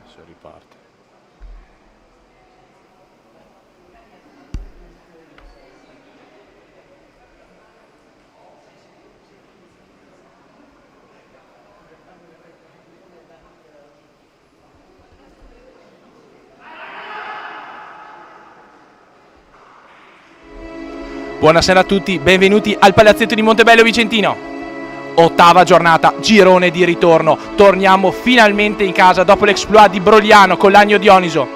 Se riparte. Buonasera a tutti, benvenuti al Palazzetto di Montebello Vicentino. Ottava giornata, girone di ritorno. Torniamo finalmente in casa dopo l'exploit di Brogliano con l'Agno Dioniso.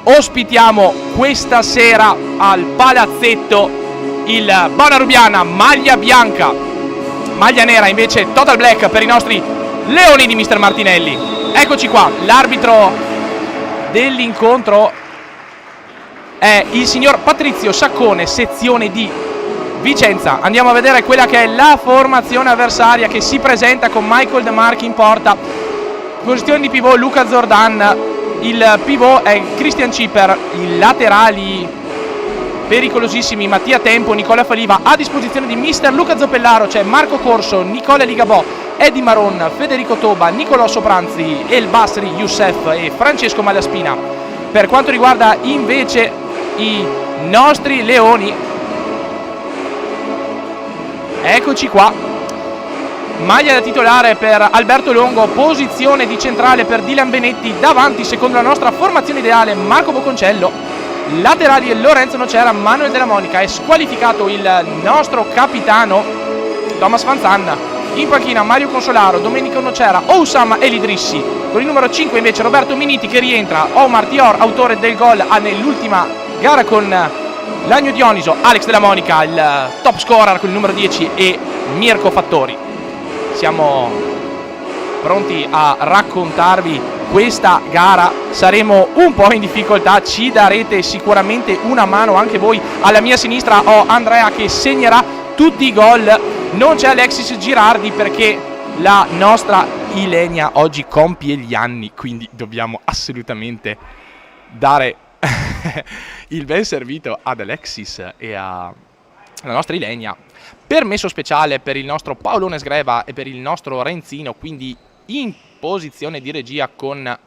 Ospitiamo questa sera al Palazzetto il Bona Rubiana, maglia bianca. Maglia nera invece Total Black per i nostri leoni di Mister Martinelli. Eccoci qua, l'arbitro dell'incontro è il signor Patrizio Saccone, sezione di Vicenza. Andiamo a vedere quella che è la formazione avversaria che si presenta con Michael De Marchi in porta. Posizione di pivot Luca Zordan, il pivot è Christian Ciper, i laterali pericolosissimi Mattia Tempo, Nicola Faliva. A disposizione di mister Luca Zoppellaro c'è Marco Corso, Nicola Ligabò, Eddie Maron, Federico Toba, Nicolò Sopranzi, El Basri, Youssef e Francesco Malaspina. Per quanto riguarda invece i nostri leoni, eccoci qua, maglia da titolare per Alberto Longo, posizione di centrale per Dylan Benetti, davanti secondo la nostra formazione ideale Marco Bocconcello, laterali Lorenzo Nocera, Manuel Della Monica. È squalificato il nostro capitano Thomas Vanzan, in panchina Mario Consolaro, Domenico Nocera, Oussama Elidrissi, con il numero 5 invece Roberto Miniti che rientra, Omar Tior, autore del gol nell'ultima gara con l'Agno Dioniso, Alex Della Monica, il top scorer con il numero 10 e Mirko Fattori. Siamo pronti a raccontarvi questa gara, saremo un po' in difficoltà, ci darete sicuramente una mano anche voi. Alla mia sinistra ho Andrea che segnerà tutti i gol, non c'è Alexis Girardi perché la nostra Ilenia oggi compie gli anni, quindi dobbiamo assolutamente dare il ben servito ad Alexis e alla nostra Ilenia. Permesso speciale per il nostro Paolone Sgreva e per il nostro Renzino, quindi in posizione di regia con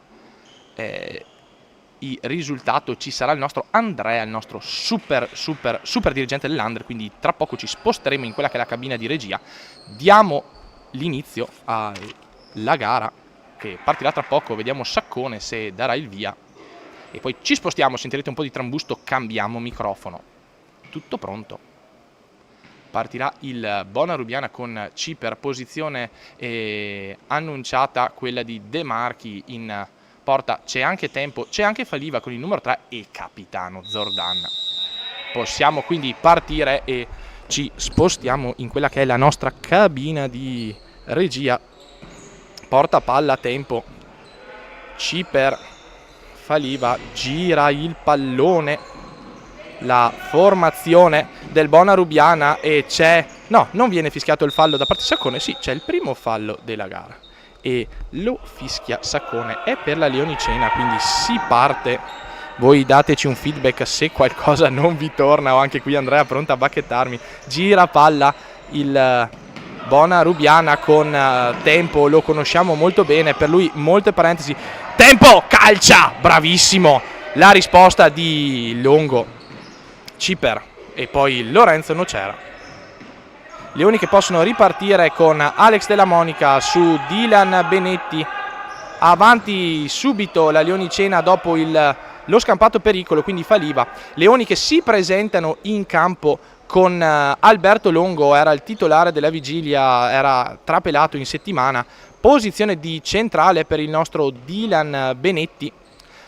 il risultato ci sarà il nostro Andrea, il nostro super dirigente dell'Under, quindi tra poco ci sposteremo in quella che è la cabina di regia. Diamo l'inizio alla gara che partirà tra poco, vediamo Saccone se darà il via e poi ci spostiamo, sentirete un po' di trambusto, cambiamo microfono. Tutto pronto. Partirà il Bona Rubiana con Ciper, posizione annunciata quella di De Marchi in porta. C'è anche Tempo, c'è anche Faliva con il numero 3 e capitano Zordan. Possiamo quindi partire e ci spostiamo in quella che è la nostra cabina di regia. Porta palla Tempo, Ciper, Faliva, gira il pallone, la formazione del Bona Rubiana e c'è, no, non viene fischiato il fallo da parte di Saccone, sì, c'è il primo fallo della gara e lo fischia Saccone, è per la Leonicena, quindi si parte. Voi dateci un feedback se qualcosa non vi torna, o anche qui Andrea pronta a bacchettarmi. Gira palla il Bona Rubiana con Tempo, lo conosciamo molto bene, per lui molte parentesi. Tempo, calcia, bravissimo, la risposta di Longo, Ciper e poi Lorenzo Nocera. Leoni che possono ripartire con Alex Della Monica su Dylan Benetti, avanti subito la Leonicena dopo lo scampato pericolo, quindi Faliva. Leoni che si presentano in campo con Alberto Longo, era il titolare della vigilia, era trapelato in settimana. Posizione di centrale per il nostro Dylan Benetti.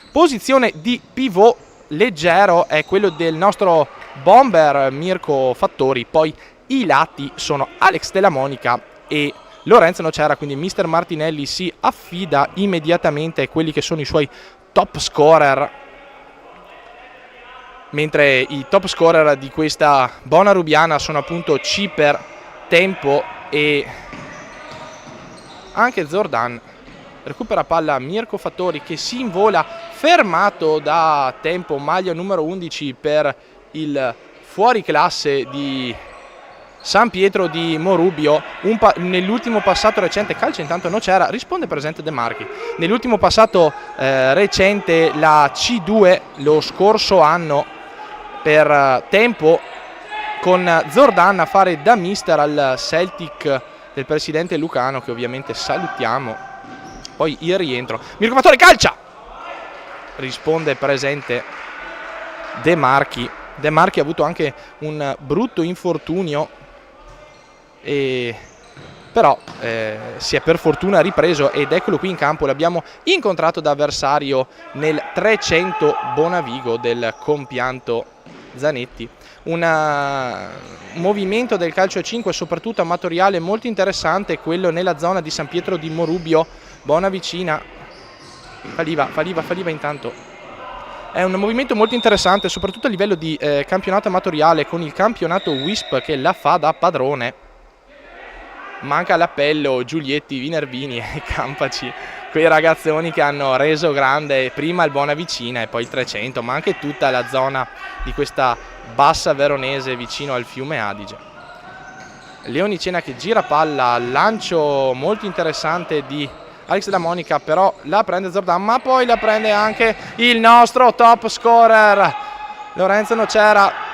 Posizione di pivot leggero è quello del nostro bomber Mirko Fattori. Poi i lati sono Alex Della Monica e Lorenzo Nocera, quindi mister Martinelli si affida immediatamente a quelli che sono i suoi top scorer, mentre i top scorer di questa Bona Rubiana sono appunto Ciper, Tempo e anche Zordan. Recupera palla Mirko Fattori che si invola, fermato da Tempo, maglia numero 11 per il fuoriclasse di San Pietro di Morubio. Nell'ultimo passato recente, calcio intanto Nocera, risponde presente De Marchi. Nell'ultimo passato recente, la C2 lo scorso anno, per tempo, con Zordan a fare da mister al Celtic del presidente Lucano, che ovviamente salutiamo. Poi il rientro, Mirko Fattori calcia, risponde presente De Marchi. De Marchi ha avuto anche un brutto infortunio, però si è per fortuna ripreso, ed eccolo qui in campo. L'abbiamo incontrato da avversario nel 300 Bonavigo del compianto Zanetti. Un movimento del calcio a 5 soprattutto amatoriale molto interessante, quello nella zona di San Pietro di Morubio, Bonavicina. Faliva intanto. È un movimento molto interessante soprattutto a livello di campionato amatoriale, con il campionato Wisp che la fa da padrone. Manca l'appello Giulietti, Vinervini e Campaci, quei ragazzoni che hanno reso grande prima il Bonavicina e poi il 300, ma anche tutta la zona di questa bassa veronese vicino al fiume Adige. Leonicena che gira palla, lancio molto interessante di Alex Della Monica, però la prende Zordan, ma poi la prende anche il nostro top scorer Lorenzo Nocera.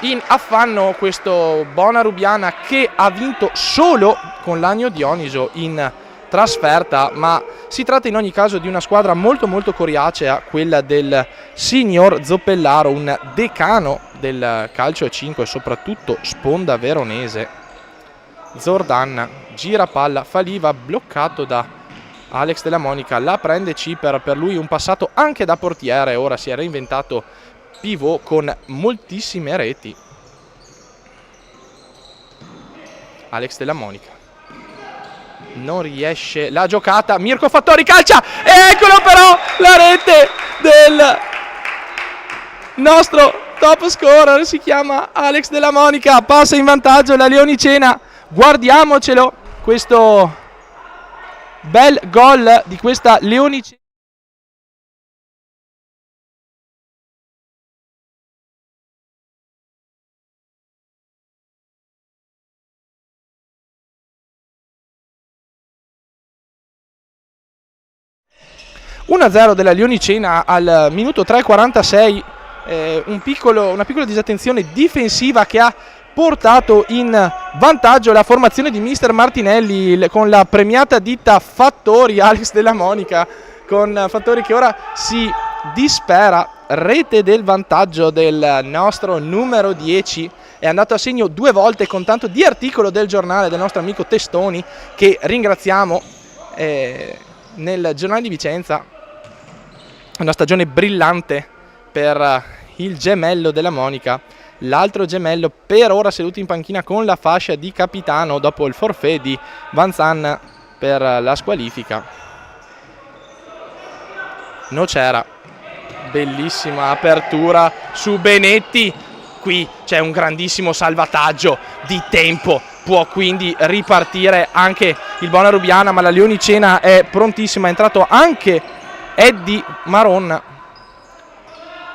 In affanno questo Bonarubiana, che ha vinto solo con l'Agno Dioniso in trasferta, ma si tratta in ogni caso di una squadra molto molto coriacea, quella del signor Zoppellaro, un decano del calcio a 5 soprattutto sponda veronese. Zordan gira palla, Faliva bloccato da Alex Della Monica, la prende Ciper, per lui un passato anche da portiere, ora si è reinventato pivot con moltissime reti. Alex Della Monica non riesce la giocata, Mirko Fattori calcia e eccolo però la rete del nostro top scorer, si chiama Alex Della Monica, passa in vantaggio la Leonicena. Guardiamocelo questo bel gol di questa Leonicena. (1-0) della Leonicena al minuto 3:46, una piccola disattenzione difensiva che ha portato in vantaggio la formazione di mister Martinelli, con la premiata ditta Fattori, Alex Della Monica, con Fattori che ora si dispera. Rete del vantaggio del nostro numero 10, è andato a segno 2 volte con tanto di articolo del giornale del nostro amico Testoni, che ringraziamo, nel giornale di Vicenza. Una stagione brillante per il gemello Della Monica, l'altro gemello per ora seduto in panchina con la fascia di capitano dopo il forfait di Van Zan per la squalifica. Nocera, bellissima apertura su Benetti, qui c'è un grandissimo salvataggio di tempo, può quindi ripartire anche il Bonarubiana, ma la Leonicena è prontissima, è entrato anche Eddie Maron.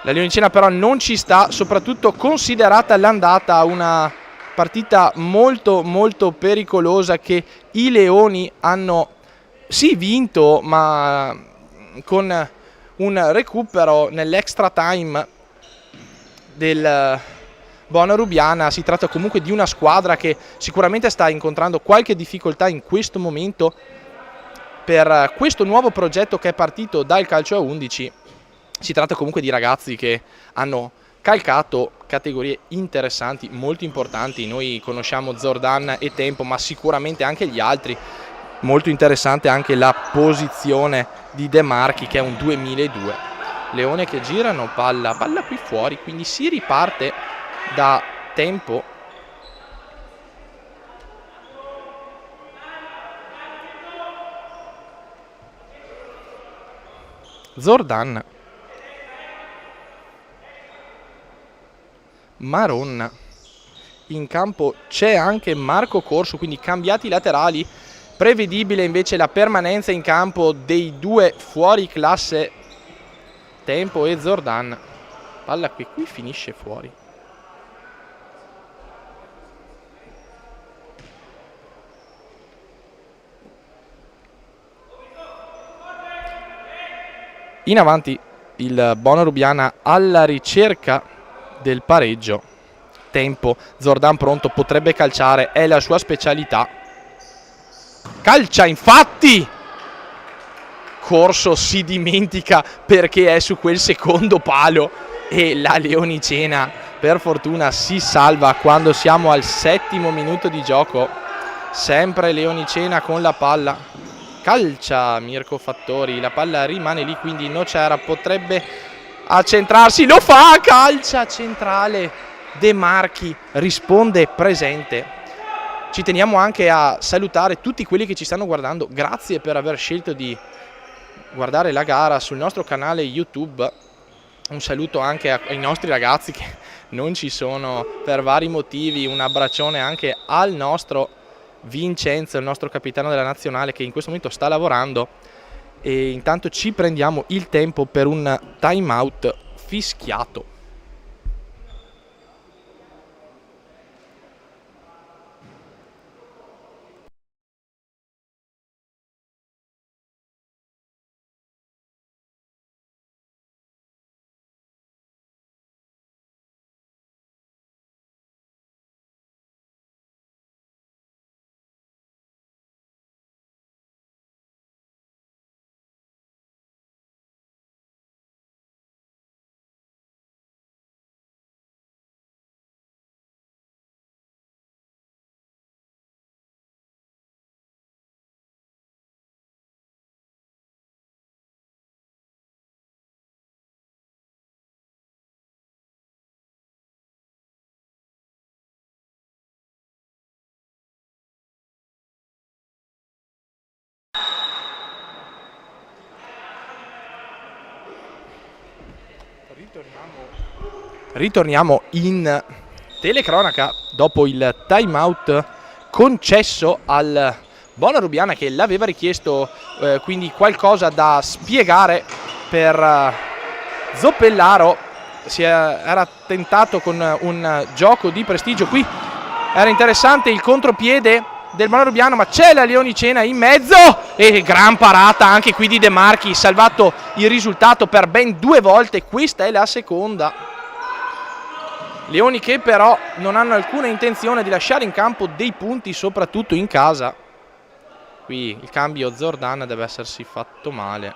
La Leonicena però non ci sta, soprattutto considerata l'andata, una partita molto molto pericolosa che i Leoni hanno sì vinto, ma con un recupero nell'extra time del Bonarubiana. Si tratta comunque di una squadra che sicuramente sta incontrando qualche difficoltà in questo momento per questo nuovo progetto che è partito dal calcio a 11. Si tratta comunque di ragazzi che hanno calcato categorie interessanti, molto importanti. Noi conosciamo Zordan e Tempo, ma sicuramente anche gli altri. Molto interessante anche la posizione di De Marchi, che è un 2002. Leone che girano, palla qui fuori, quindi si riparte da Tempo. Zordan, Maron, in campo c'è anche Marco Corso, quindi cambiati i laterali. Prevedibile invece la permanenza in campo dei due fuori classe, Tempo e Zordan. Palla qui finisce fuori. In avanti il Bona Rubiana alla ricerca del pareggio. Tempo, Zordan pronto, potrebbe calciare, è la sua specialità. Calcia infatti! Corso si dimentica perché è su quel secondo palo e la Leonicena per fortuna si salva quando siamo al 7° minuto di gioco. Sempre Leonicena con la palla. Calcia Mirko Fattori, la palla rimane lì, quindi Nocera potrebbe accentrarsi, lo fa, calcia centrale, De Marchi risponde presente. Ci teniamo anche a salutare tutti quelli che ci stanno guardando, grazie per aver scelto di guardare la gara sul nostro canale YouTube. Un saluto anche ai nostri ragazzi che non ci sono per vari motivi, un abbraccione anche al nostro Vincenzo, il nostro capitano della nazionale, che in questo momento sta lavorando. E intanto ci prendiamo il tempo per un time out fischiato. Ritorniamo in telecronaca dopo il time out concesso al Bona Rubiana, che l'aveva richiesto, quindi qualcosa da spiegare per Zoppellaro. Era tentato con un gioco di prestigio. Qui era interessante il contropiede del Bona Rubiana, ma c'è la Leonicena in mezzo e gran parata anche qui di De Marchi, salvato il risultato per ben 2 volte. Questa è la seconda. Leoni che però non hanno alcuna intenzione di lasciare in campo dei punti, soprattutto in casa. Qui il cambio Zordan deve essersi fatto male.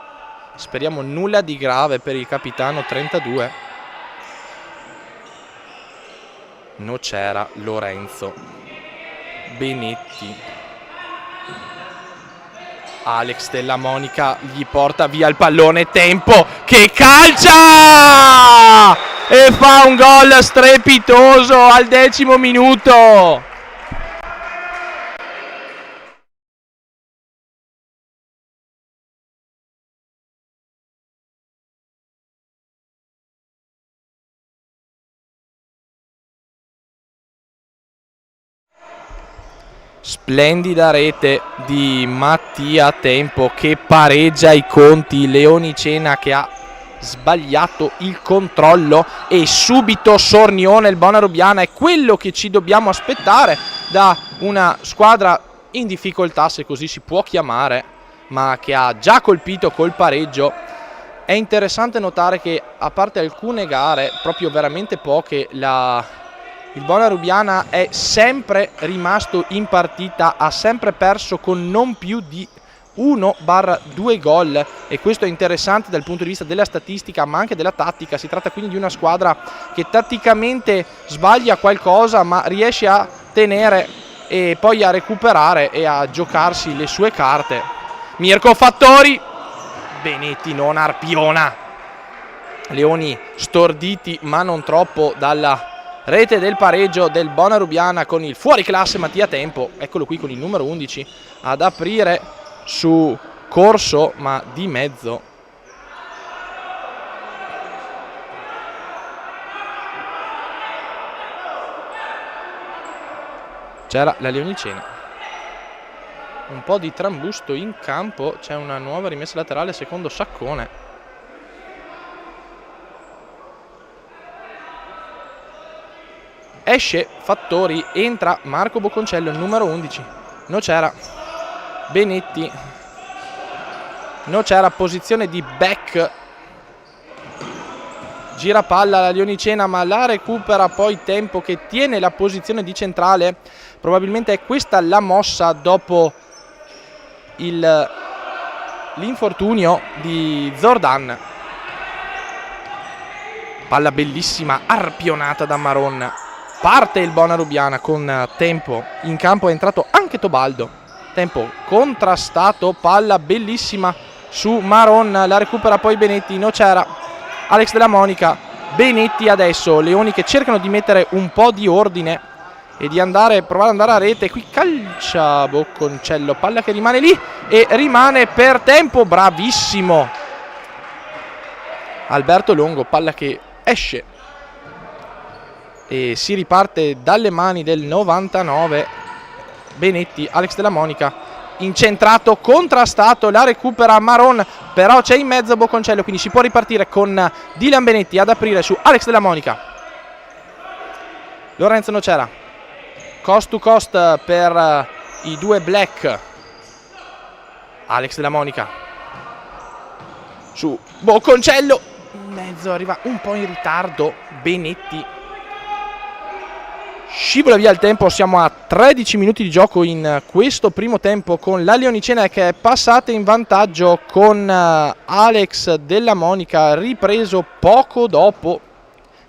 Speriamo nulla di grave per il capitano 32. Nocera, Lorenzo, Benetti, Alex Della Monica gli porta via il pallone. Tempo, che calcia e fa un gol strepitoso al 10° minuto. Splendida rete di Mattia Tempo che pareggia i conti. Leonicena che ha sbagliato il controllo e subito Sornione. Il Bona Rubiana è quello che ci dobbiamo aspettare da una squadra in difficoltà, se così si può chiamare, ma che ha già colpito col pareggio. È interessante notare che, a parte alcune gare, proprio veramente poche, il Bona Rubiana è sempre rimasto in partita, ha sempre perso con non più di 1/2 gol, e questo è interessante dal punto di vista della statistica ma anche della tattica. Si tratta quindi di una squadra che tatticamente sbaglia qualcosa ma riesce a tenere e poi a recuperare e a giocarsi le sue carte. Mirko Fattori, Benetti non arpiona. Leoni storditi ma non troppo dalla rete del pareggio del Bona Rubiana con il fuoriclasse Mattia Tempo. Eccolo qui con il numero 11 ad aprire su corso ma di mezzo. C'era la Leonicena. Un po' di trambusto in campo, c'è una nuova rimessa laterale secondo Saccone. Esce Fattori, entra Marco Bocconcello, numero 11. Nocera, Benetti. Nocera, posizione di back gira palla la Lionicena, ma la recupera poi Tempo, che tiene la posizione di centrale. Probabilmente è questa la mossa dopo l'infortunio di Zordan. Palla bellissima, arpionata da Maron. Parte il Bonarubiana con Tempo. In campo è entrato anche Tobaldo. Tempo contrastato, palla bellissima su Maron. La recupera poi Benetti, no c'era Alex Della Monica. Benetti adesso, Leoni che cercano di mettere un po' di ordine e di provare ad andare a rete. Qui calcia Bocconcello, palla che rimane lì e rimane per Tempo, bravissimo Alberto Longo, palla che esce e si riparte dalle mani del 99. Benetti, Alex Della Monica, incentrato, contrastato, la recupera Maron, però c'è in mezzo Bocconcello, quindi si può ripartire con Dylan Benetti ad aprire su Alex Della Monica. Lorenzo Nocera, cost to cost per i due black. Alex Della Monica su Bocconcello, in mezzo, arriva un po' in ritardo Benetti, scivola via il tempo. Siamo a 13 minuti di gioco in questo primo tempo, con la Lionicena che è passata in vantaggio con Alex Della Monica, ripreso poco dopo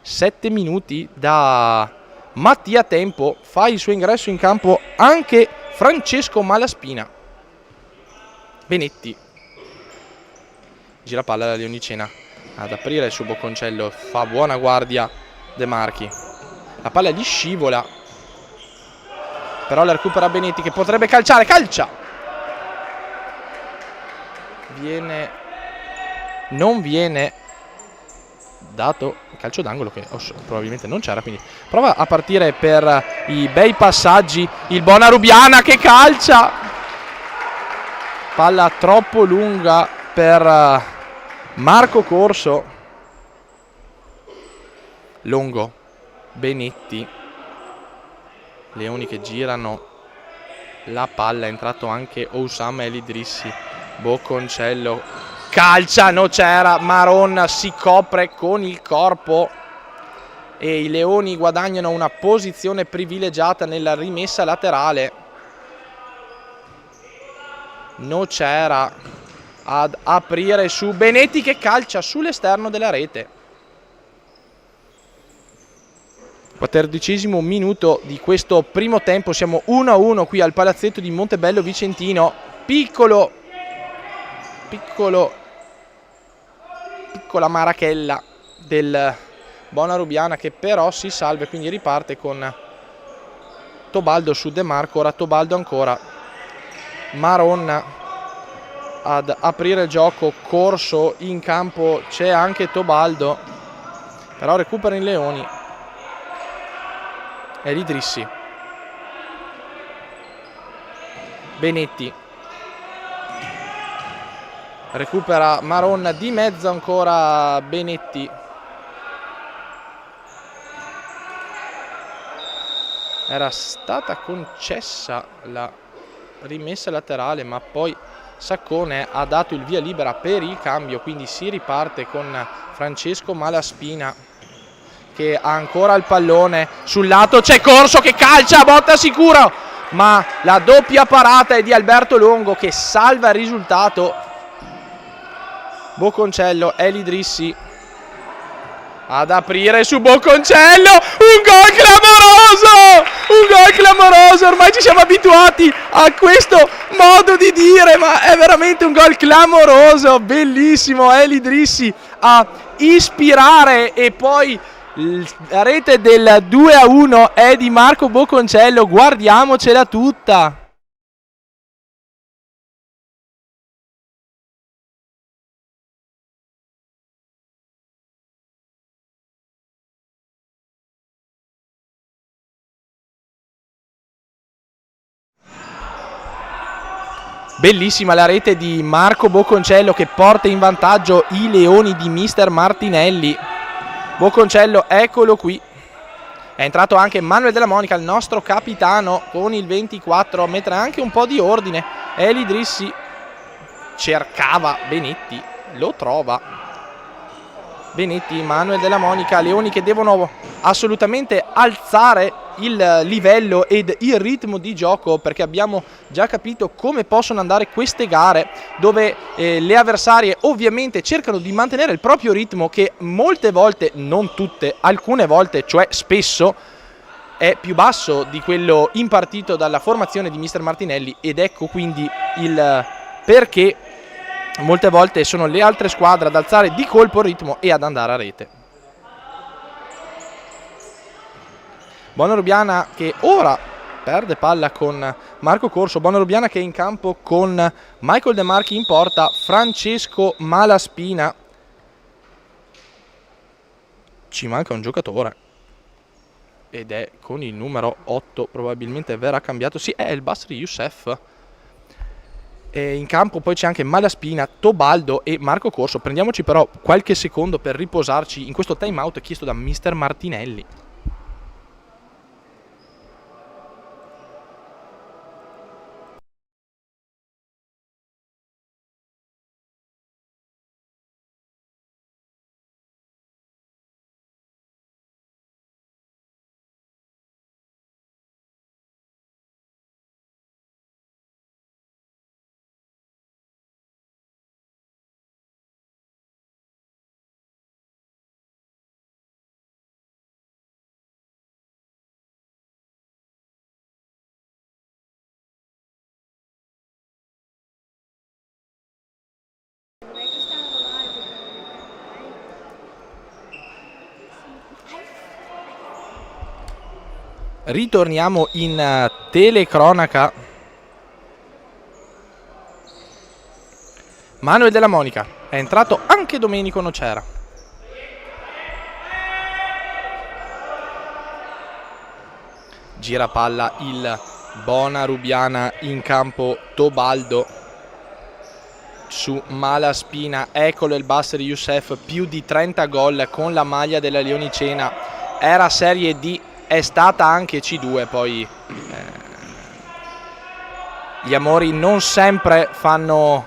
7 minuti da Mattia Tempo. Fa il suo ingresso in campo anche Francesco Malaspina. Benetti gira palla alla Lionicena ad aprire su Bocconcello, fa buona guardia De Marchi, la palla gli scivola, però la recupera Benetti che potrebbe calciare, calcia, non viene dato calcio d'angolo, che probabilmente non c'era, quindi prova a partire per i bei passaggi il Bonarubiana che calcia, palla troppo lunga per Marco Corso. Longo, Benetti, Leoni che girano la palla, è entrato anche Oussama El Idrissi. Bocconcello calcia, no c'era, Maron si copre con il corpo e i Leoni guadagnano una posizione privilegiata nella rimessa laterale. No c'era ad aprire su Benetti che calcia sull'esterno della rete. 14° minuto di questo primo tempo, siamo 1-1 qui al palazzetto di Montebello Vicentino. Piccola marachella del Bonarubiana che però si salva, quindi riparte con Tobaldo su De Marco. Ora Tobaldo ancora, Maron ad aprire il gioco, Corso in campo, c'è anche Tobaldo, però recupera in Leoni. El Idrissi, Benetti recupera Maron, di mezzo ancora Benetti, era stata concessa la rimessa laterale ma poi Saccone ha dato il via libera per il cambio, quindi si riparte con Francesco Malaspina che ha ancora il pallone sul lato, c'è Corso che calcia a botta sicuro, ma la doppia parata è di Alberto Longo che salva il risultato. Bocconcello, El Idrissi ad aprire su Bocconcello, un gol clamoroso, ormai ci siamo abituati a questo modo di dire, ma è veramente un gol clamoroso, bellissimo, El Idrissi a ispirare e poi la rete del 2-1 è di Marco Bocconcello, guardiamocela tutta. Bellissima la rete di Marco Bocconcello che porta in vantaggio i Leoni di mister Martinelli. Bocconcello, eccolo qui. È entrato anche Manuel Della Monica, il nostro capitano, con il 24, a mettere anche un po' di ordine. El Idrissi cercava Benetti, lo trova. Benetti, Manuel Della Monica, leoni che devono assolutamente alzare il livello ed il ritmo di gioco, perché abbiamo già capito come possono andare queste gare, dove le avversarie ovviamente cercano di mantenere il proprio ritmo, che molte volte, non tutte, alcune volte, cioè spesso, è più basso di quello impartito dalla formazione di Mister Martinelli, ed ecco quindi il perché molte volte sono le altre squadre ad alzare di colpo il ritmo e ad andare a rete. Bonarubiana che ora perde palla con Marco Corso. Bonarubiana che è in campo con Michael De Marchi in porta, Francesco Malaspina. Ci manca un giocatore ed è con il numero 8, probabilmente verrà cambiato. Sì, è il Basri Youssef. In campo poi c'è anche Malaspina, Tobaldo e Marco Corso. Prendiamoci però qualche secondo per riposarci in questo time out chiesto da Mister Martinelli. Ritorniamo in telecronaca. Manuel Della Monica, è entrato anche Domenico Nocera. Gira palla il Bonarubiana, in campo Tobaldo su Malaspina. Eccolo il Basri Youssef, più di 30 gol con la maglia della Leonicena. Era Serie D, è stata anche C2, poi gli amori non sempre fanno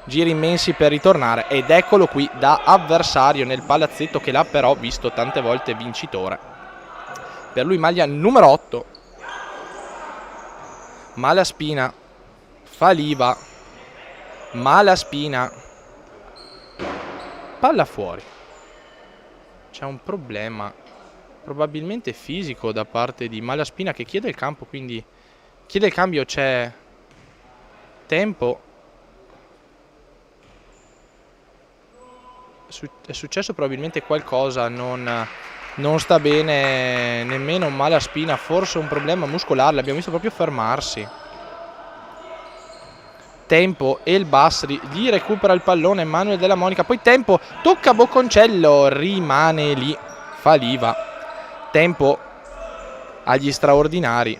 giri immensi per ritornare, ed eccolo qui da avversario nel palazzetto, che l'ha però visto tante volte vincitore. Per lui maglia numero 8. Malaspina, Faliva, Malaspina, palla fuori. C'è un problema probabilmente fisico da parte di Malaspina, che chiede il campo, quindi chiede il cambio. C'è tempo. È successo probabilmente qualcosa, non sta bene nemmeno Malaspina, forse un problema muscolare, l'abbiamo visto proprio fermarsi. Tempo e il Basri gli recupera il pallone Manuel Della Monica, poi tempo, tocca Bocconcello, rimane lì Faliva. Tempo agli straordinari.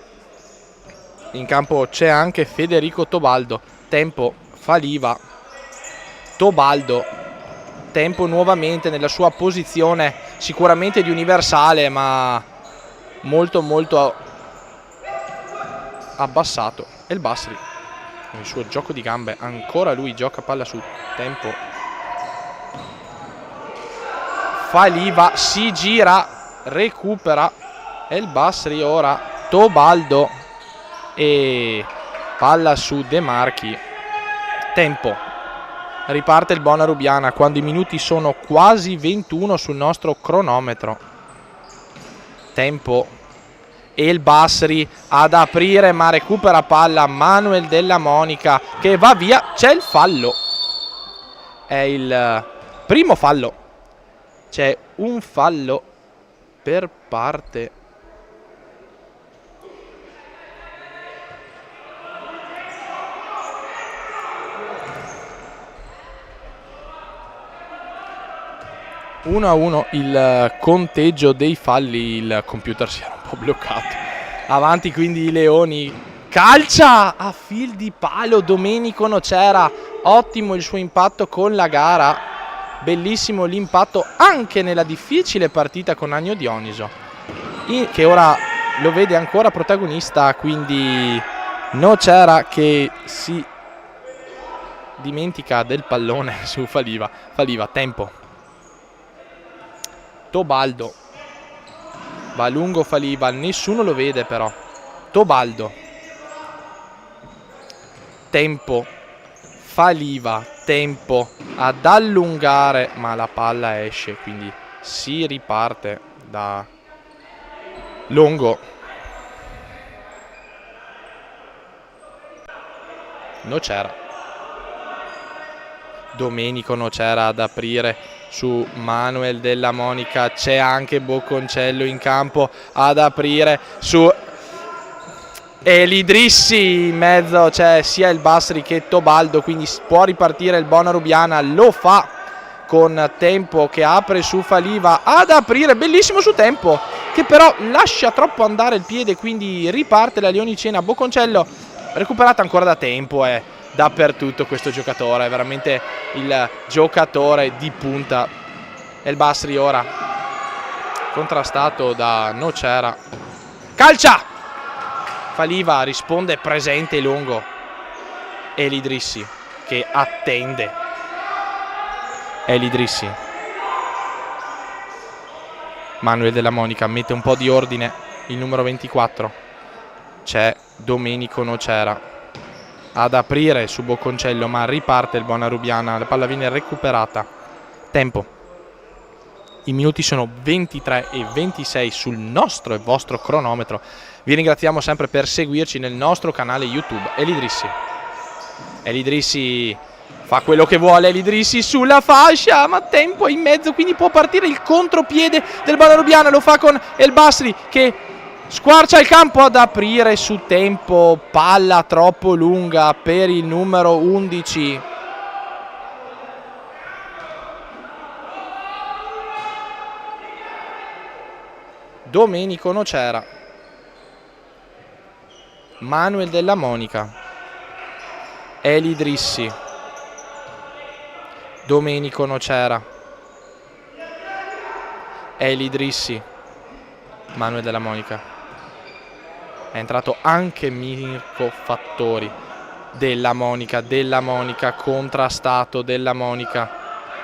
In campo c'è anche Federico Tobaldo. Tempo, Faliva, Tobaldo. Tempo nuovamente nella sua posizione sicuramente di universale, ma molto molto abbassato. E il Basri, con il suo gioco di gambe, ancora lui gioca palla su. Tempo, Faliva si gira, recupera, e il Basri ora Tobaldo e palla su De Marchi. Tempo, riparte il Bonarubiana quando i minuti sono quasi 21 sul nostro cronometro. Tempo e il Basri ad aprire, ma recupera palla Manuel Della Monica, che va via. C'è il fallo, è il primo fallo. C'è un fallo per parte (1 a 1) il conteggio dei falli. Il computer si era un po' bloccato. Avanti quindi i Leoni. Calcia a fil di palo Domenico Nocera. Ottimo il suo impatto con la gara. Bellissimo l'impatto anche nella difficile partita con Agno Dioniso, che ora lo vede ancora protagonista, quindi Nocera che si dimentica del pallone su Faliva. Tempo. Tobaldo va lungo Faliva, nessuno lo vede però. Tobaldo, tempo, Faliva, tempo ad allungare, ma la palla esce, quindi si riparte da Longo. Nocera, Domenico Nocera ad aprire su Manuel Della Monica, c'è anche Bocconcello in campo ad aprire su Elidrissi, in mezzo c'è sia il Basri che Tobaldo, quindi può ripartire il Bonarubiana, lo fa con Tempo che apre su Faliva ad aprire, bellissimo su Tempo che però lascia troppo andare il piede, quindi riparte la Leonicena. Bocconcello recuperata ancora da Tempo, è dappertutto questo giocatore, è veramente il giocatore di punta. E il Basri ora contrastato da Nocera, calcia! Faliva risponde presente e lungo. Elidrissi che attende. Elidrissi. Manuel Della Monica mette un po' di ordine, il numero 24. C'è Domenico Nocera ad aprire su Bocconcello, ma riparte il Bonarubiana, la palla viene recuperata. Tempo. I minuti sono 23 e 26 sul nostro e vostro cronometro. Vi ringraziamo sempre per seguirci nel nostro canale YouTube. Elidrissi. Elidrissi fa quello che vuole, Elidrissi sulla fascia, ma Tempo è in mezzo, quindi può partire il contropiede del Bonarubiana. Lo fa con El Basri che squarcia il campo ad aprire su Tempo. Palla troppo lunga per il numero 11. Domenico Nocera, Manuel Della Monica, Elidrissi, Domenico Nocera, Elidrissi, Manuel Della Monica. È entrato anche Mirko Fattori. Della Monica contrastato, Della Monica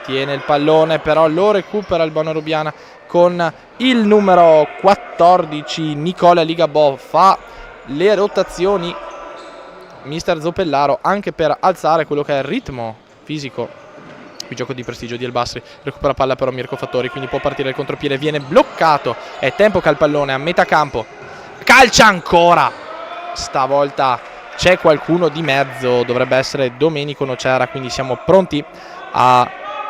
tiene il pallone, però lo recupera il Bonarubiana con il numero 14 Nicola Ligabò. Fa le rotazioni mister Zopellaro anche per alzare quello che è il ritmo fisico, il gioco di prestigio di El Basri. Recupera palla però Mirko Fattori, quindi può partire il contropiede, viene bloccato. È Tempo che ha il pallone a metà campo, calcia ancora, stavolta c'è qualcuno di mezzo, dovrebbe essere Domenico Nocera, quindi siamo pronti a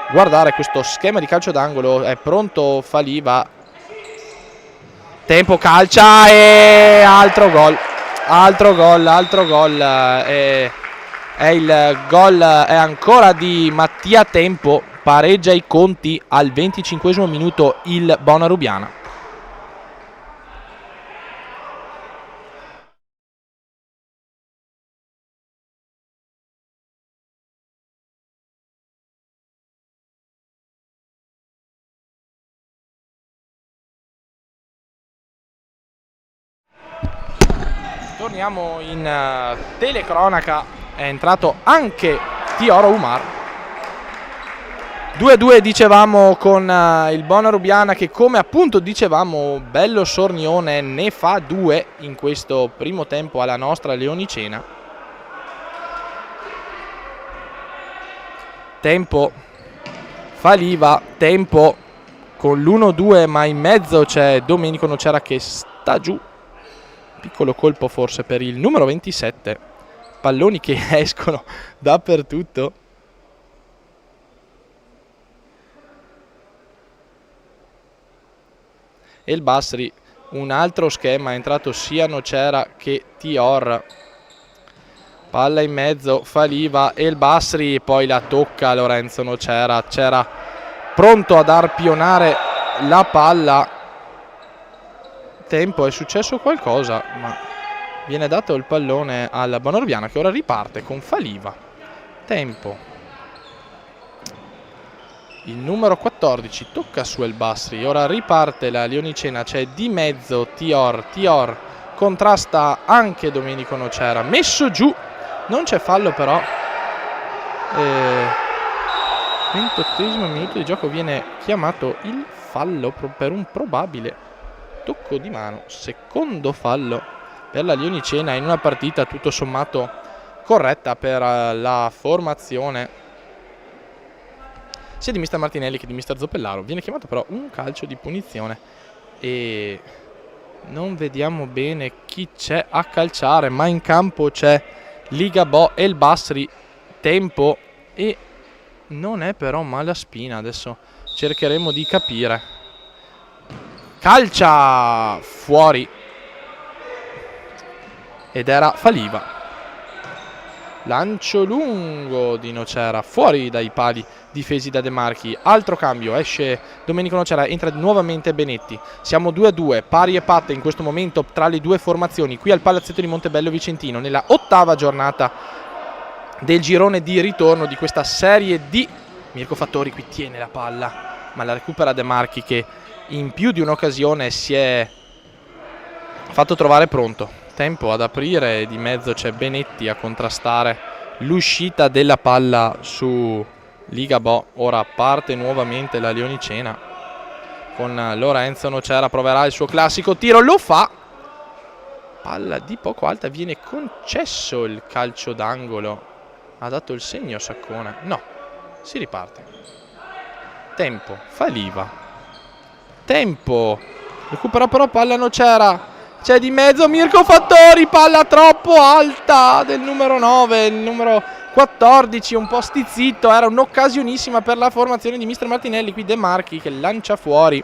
guardare questo schema di calcio d'angolo. È pronto Faliva, Tempo calcia e altro gol. È il gol è ancora di Mattia Tempo, pareggia i conti al 25esimo minuto il Bonarubiana. Torniamo in telecronaca, è entrato anche Tioro Umar. 2-2 dicevamo con il Bonarubiana che, come appunto dicevamo, bello sornione, ne fa 2 in questo primo tempo alla nostra Leonicena. Tempo, Faliva, Tempo con l'1-2, ma in mezzo c'è Domenico Nocera che sta giù. Piccolo colpo forse per il numero 27. Palloni che escono dappertutto. E il Basri, un altro schema, è entrato sia Nocera che Tior. Palla in mezzo, Faliva e il Basri, poi la tocca Lorenzo Nocera. C'era pronto ad arpionare la palla. Tempo, è successo qualcosa, ma viene dato il pallone al Bonarubiana che ora riparte con Faliva. Tempo, il numero 14 tocca su El Basri, ora riparte la Leonicena, c'è di mezzo Tior contrasta anche Domenico Nocera, messo giù, non c'è fallo però. 28esimo minuto di gioco viene chiamato il fallo per un probabile tocco di mano. Secondo fallo per la Lionicena in una partita tutto sommato corretta per la formazione sia di mister Martinelli che di mister Zoppellaro. Viene chiamato però un calcio di punizione e non vediamo bene chi c'è a calciare, ma in campo c'è Ligabò e il Basri. Tempo e non è però Malaspina, adesso cercheremo di capire. Calcia fuori ed era Faliva. Lancio lungo di Nocera fuori dai pali difesi da De Marchi. Altro cambio, esce Domenico Nocera, entra nuovamente Benetti. Siamo 2-2, pari e patte in questo momento tra le due formazioni qui al Palazzetto di Montebello Vicentino nella 8ª giornata del girone di ritorno di questa Serie D. Mirko Fattori qui tiene la palla ma la recupera De Marchi, che in più di un'occasione si è fatto trovare pronto. Tempo ad aprire, di mezzo c'è Benetti a contrastare l'uscita della palla su Ligabò. Ora parte nuovamente la Lionicena con Lorenzo Nocera, proverà il suo classico tiro, lo fa, palla di poco alta, viene concesso il calcio d'angolo, ha dato il segno Saccone, no, si riparte. Tempo, Faliva, Tempo, recupera però palla Nocera, c'è di mezzo Mirko Fattori, palla troppo alta del numero 9, il numero 14 un po' stizzito, era un'occasionissima per la formazione di mister Martinelli. Qui De Marchi che lancia fuori.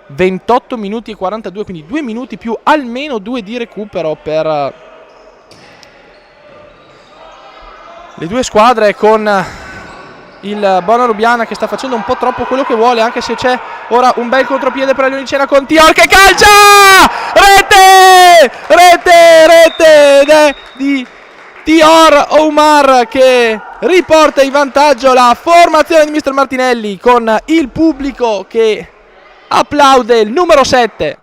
28 minuti e 42, quindi 2 minuti più almeno 2 di recupero per le due squadre, con il Bona Rubiana che sta facendo un po' troppo quello che vuole, anche se c'è ora un bel contropiede per la Lionicena con Tior che calcia! Rete di Tior Omar che riporta in vantaggio la formazione di mister Martinelli, con il pubblico che applaude il numero 7.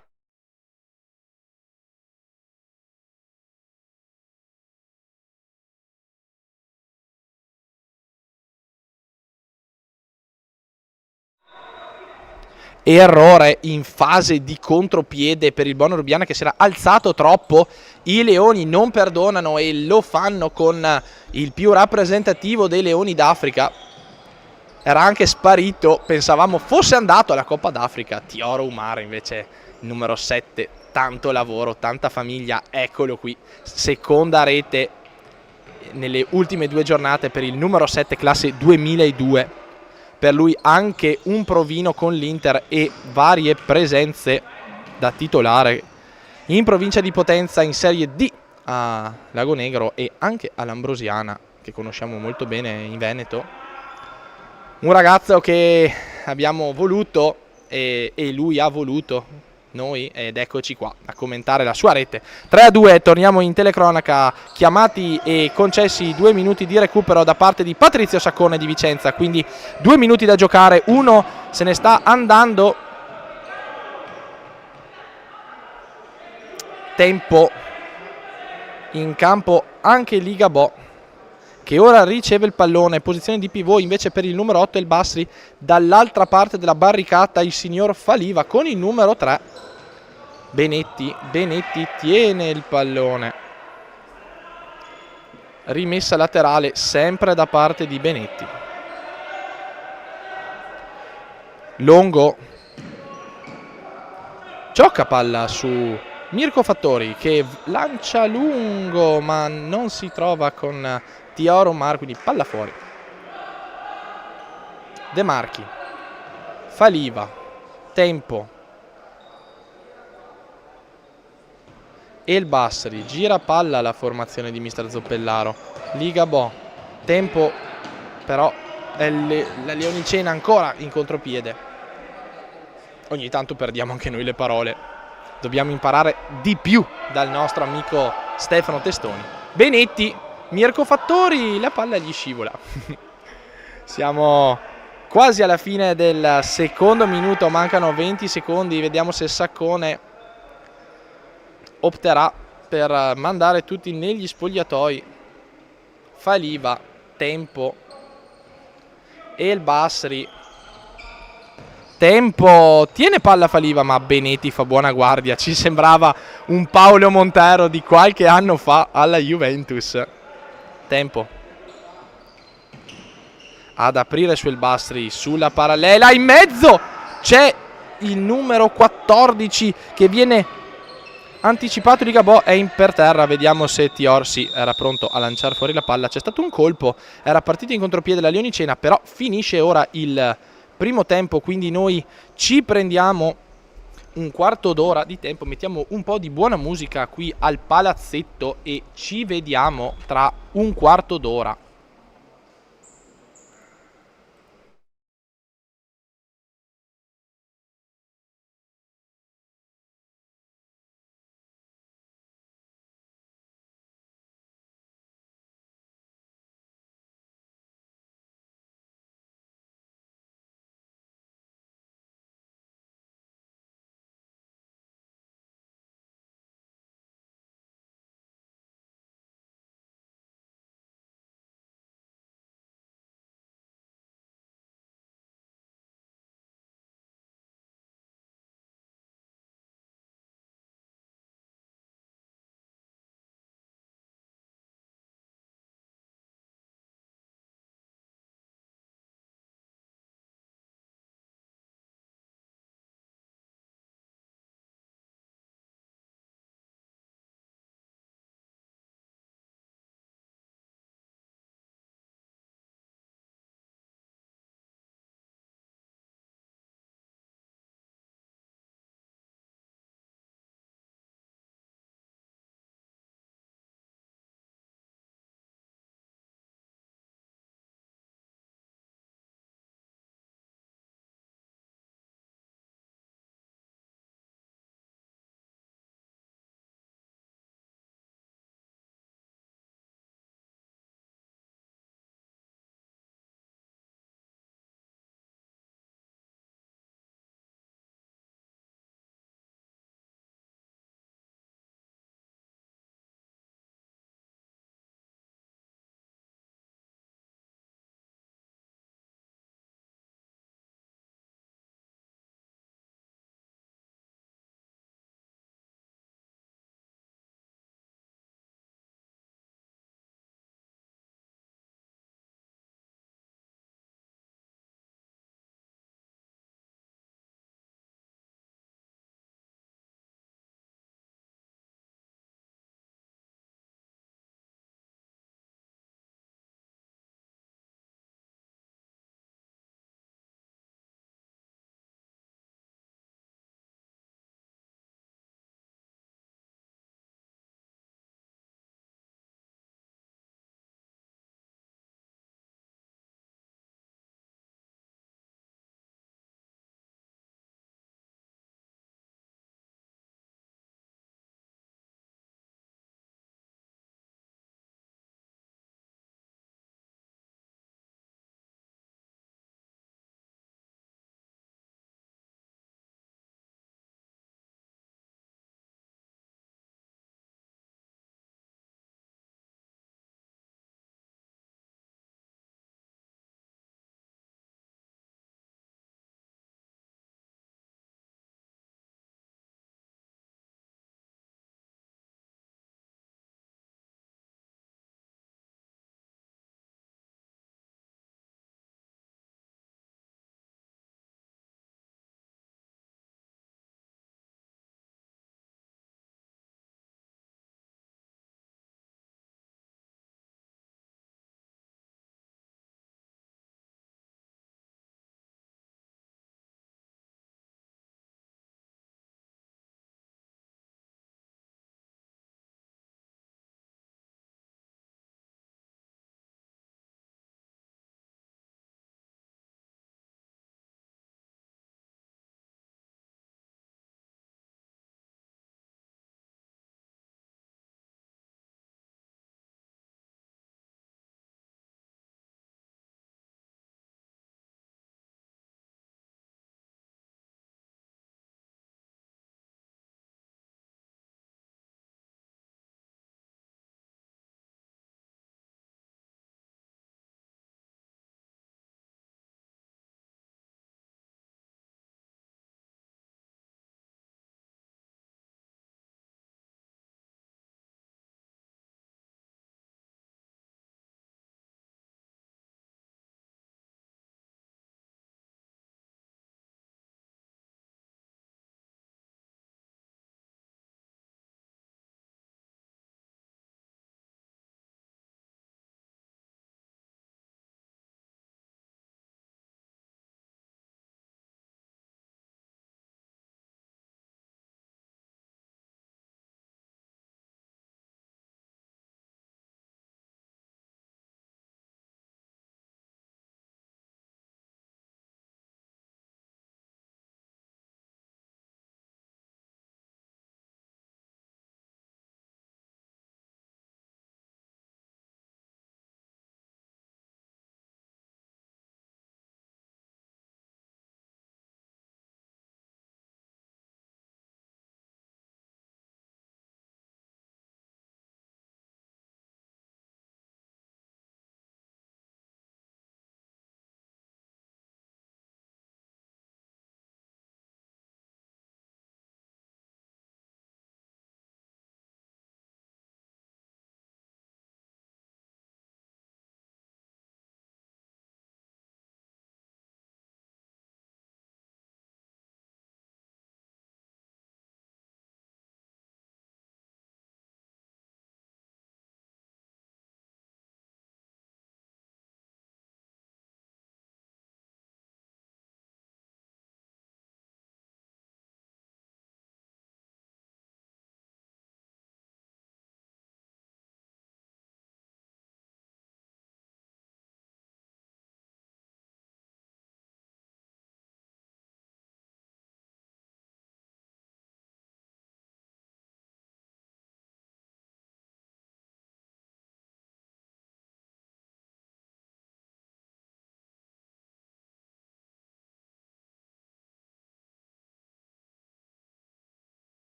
Errore in fase di contropiede per il Bona Rubiana che si era alzato troppo. I Leoni non perdonano e lo fanno con il più rappresentativo dei Leoni d'Africa. Era anche sparito, pensavamo fosse andato alla Coppa d'Africa. Tior Umar invece numero 7, tanto lavoro, tanta famiglia, eccolo qui, seconda rete nelle ultime 2 giornate per il numero 7 classe 2002. Per lui anche un provino con l'Inter e varie presenze da titolare in provincia di Potenza, in Serie D a Lagonegro e anche all'Ambrosiana, che conosciamo molto bene in Veneto. Un ragazzo che abbiamo voluto e lui ha voluto noi, ed eccoci qua a commentare la sua rete. 3-2, torniamo in telecronaca, chiamati e concessi 2 minuti di recupero da parte di Patrizio Saccone di Vicenza, quindi 2 minuti da giocare, uno se ne sta andando. Tempo in campo anche Ligabò, che ora riceve il pallone, posizione di pivot invece per il numero 8 il Basri, dall'altra parte della barricata il signor Faliva con il numero 3 Benetti tiene il pallone, rimessa laterale sempre da parte di Benetti. Longo gioca palla su Mirko Fattori che lancia lungo ma non si trova con Tior Omar, quindi palla fuori. De Marchi, Faliva, Tempo, El Basri, gira palla la formazione di mister Zoppellaro. Ligabò, Tempo, però la Lionicena ancora in contropiede. Ogni tanto perdiamo anche noi le parole, dobbiamo imparare di più dal nostro amico Stefano Testoni. Benetti, Mirko Fattori, la palla gli scivola. Siamo quasi alla fine del secondo minuto, mancano 20 secondi, vediamo se Saccone opterà per mandare tutti negli spogliatoi. Faliva, Tempo, El Basri. Tempo, tiene palla Faliva, ma Benetti fa buona guardia. Ci sembrava un Paolo Montero di qualche anno fa alla Juventus. Tempo. Ad aprire su El Basri, sulla parallela, in mezzo c'è il numero 14 che viene anticipato di Gabò, è per terra. Vediamo se Tiorsi era pronto a lanciare fuori la palla. C'è stato un colpo, era partito in contropiede la Leonicena, però finisce ora il primo tempo, quindi noi ci prendiamo un quarto d'ora di tempo, mettiamo un po' di buona musica qui al palazzetto e ci vediamo tra un quarto d'ora.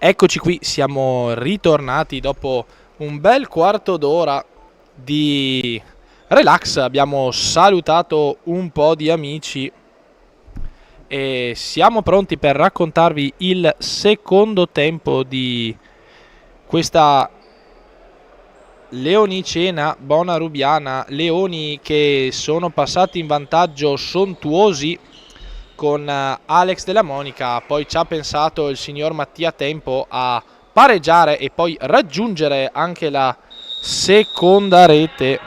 Eccoci qui, siamo ritornati dopo un bel quarto d'ora di relax. Abbiamo salutato un po' di amici e siamo pronti per raccontarvi il secondo tempo di questa Leonicena Bonarubiana. Leoni che sono passati in vantaggio sontuosi con Alex Della Monica. Poi ci ha pensato il signor Mattia Tempo a pareggiare e poi raggiungere anche la seconda rete,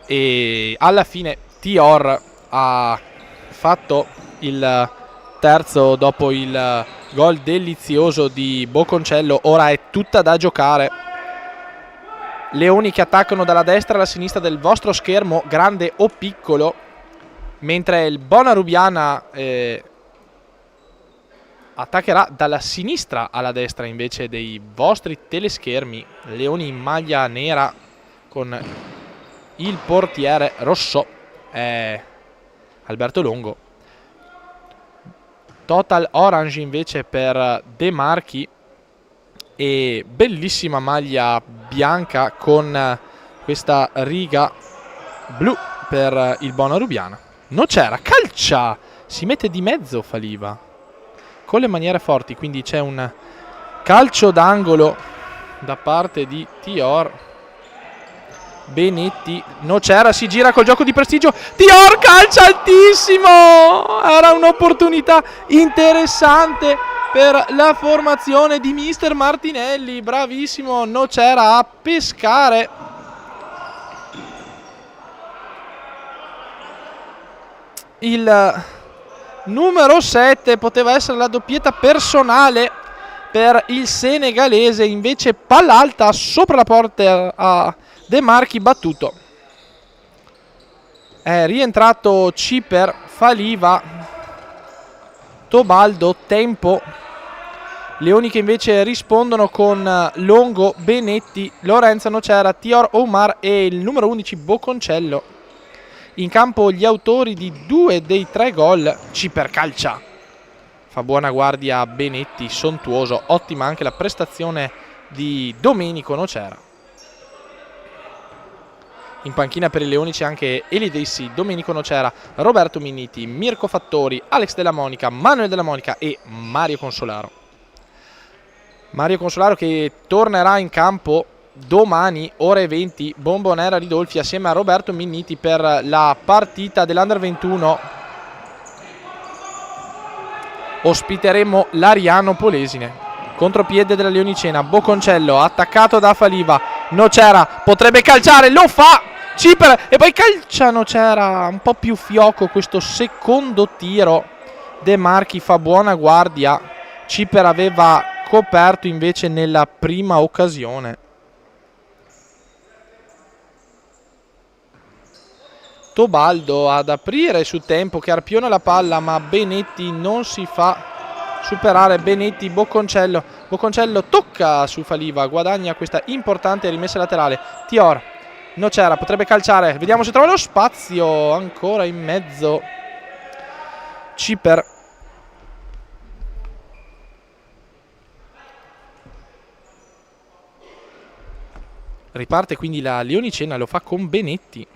e alla fine Tior ha fatto il terzo dopo il gol delizioso di Boconcello. Ora è tutta da giocare. Leoni che attaccano dalla destra alla sinistra del vostro schermo, grande o piccolo, mentre il Bonarubiana attaccherà dalla sinistra alla destra invece dei vostri teleschermi. Leoni in maglia nera con il portiere rosso è Alberto Longo. Total orange invece per De Marchi e bellissima maglia bianca con questa riga blu per il Bonarubiana. Nocera calcia, si mette di mezzo Faliva con le maniere forti, quindi c'è un calcio d'angolo da parte di Tior. Benetti, Nocera si gira col gioco di prestigio, Tior calcia altissimo, era un'opportunità interessante per la formazione di mister Martinelli. Bravissimo Nocera a pescare. Il numero 7 poteva essere la doppietta personale per il senegalese, invece palla alta sopra la porta a De Marchi, battuto. È rientrato Ciper, Faliva, Tobaldo, Tempo. Leoni che invece rispondono con Longo, Benetti, Lorenzo, Nocera, Tior, Omar e il numero 11 Boconcello. In campo gli autori di 2 dei 3 gol. Ciper calcia, fa buona guardia Benetti, sontuoso, ottima anche la prestazione di Domenico Nocera. In panchina per i Leoni c'è anche Eli Dessi, Domenico Nocera, Roberto Minniti, Mirko Fattori, Alex Della Monica, Manuel Della Monica e Mario Consolaro. Mario Consolaro che tornerà in campo domani ore 20, Bombonera Ridolfi assieme a Roberto Minniti per la partita dell'Under 21. Ospiteremo l'Ariano Polesine. Contropiede della Leonicena, Boconcello attaccato da Faliva, Nocera potrebbe calciare, lo fa Ciper e poi calcia Nocera, un po' più fioco questo secondo tiro. De Marchi fa buona guardia, Ciper aveva coperto invece nella prima occasione. Tobaldo ad aprire su Tempo che arpiona la palla, ma Benetti non si fa superare. Benetti, Boconcello tocca su Faliva, guadagna questa importante rimessa laterale. Tior, Nocera potrebbe calciare, vediamo se trova lo spazio, ancora in mezzo Ciper. Riparte quindi la Leonicena, lo fa con Benetti.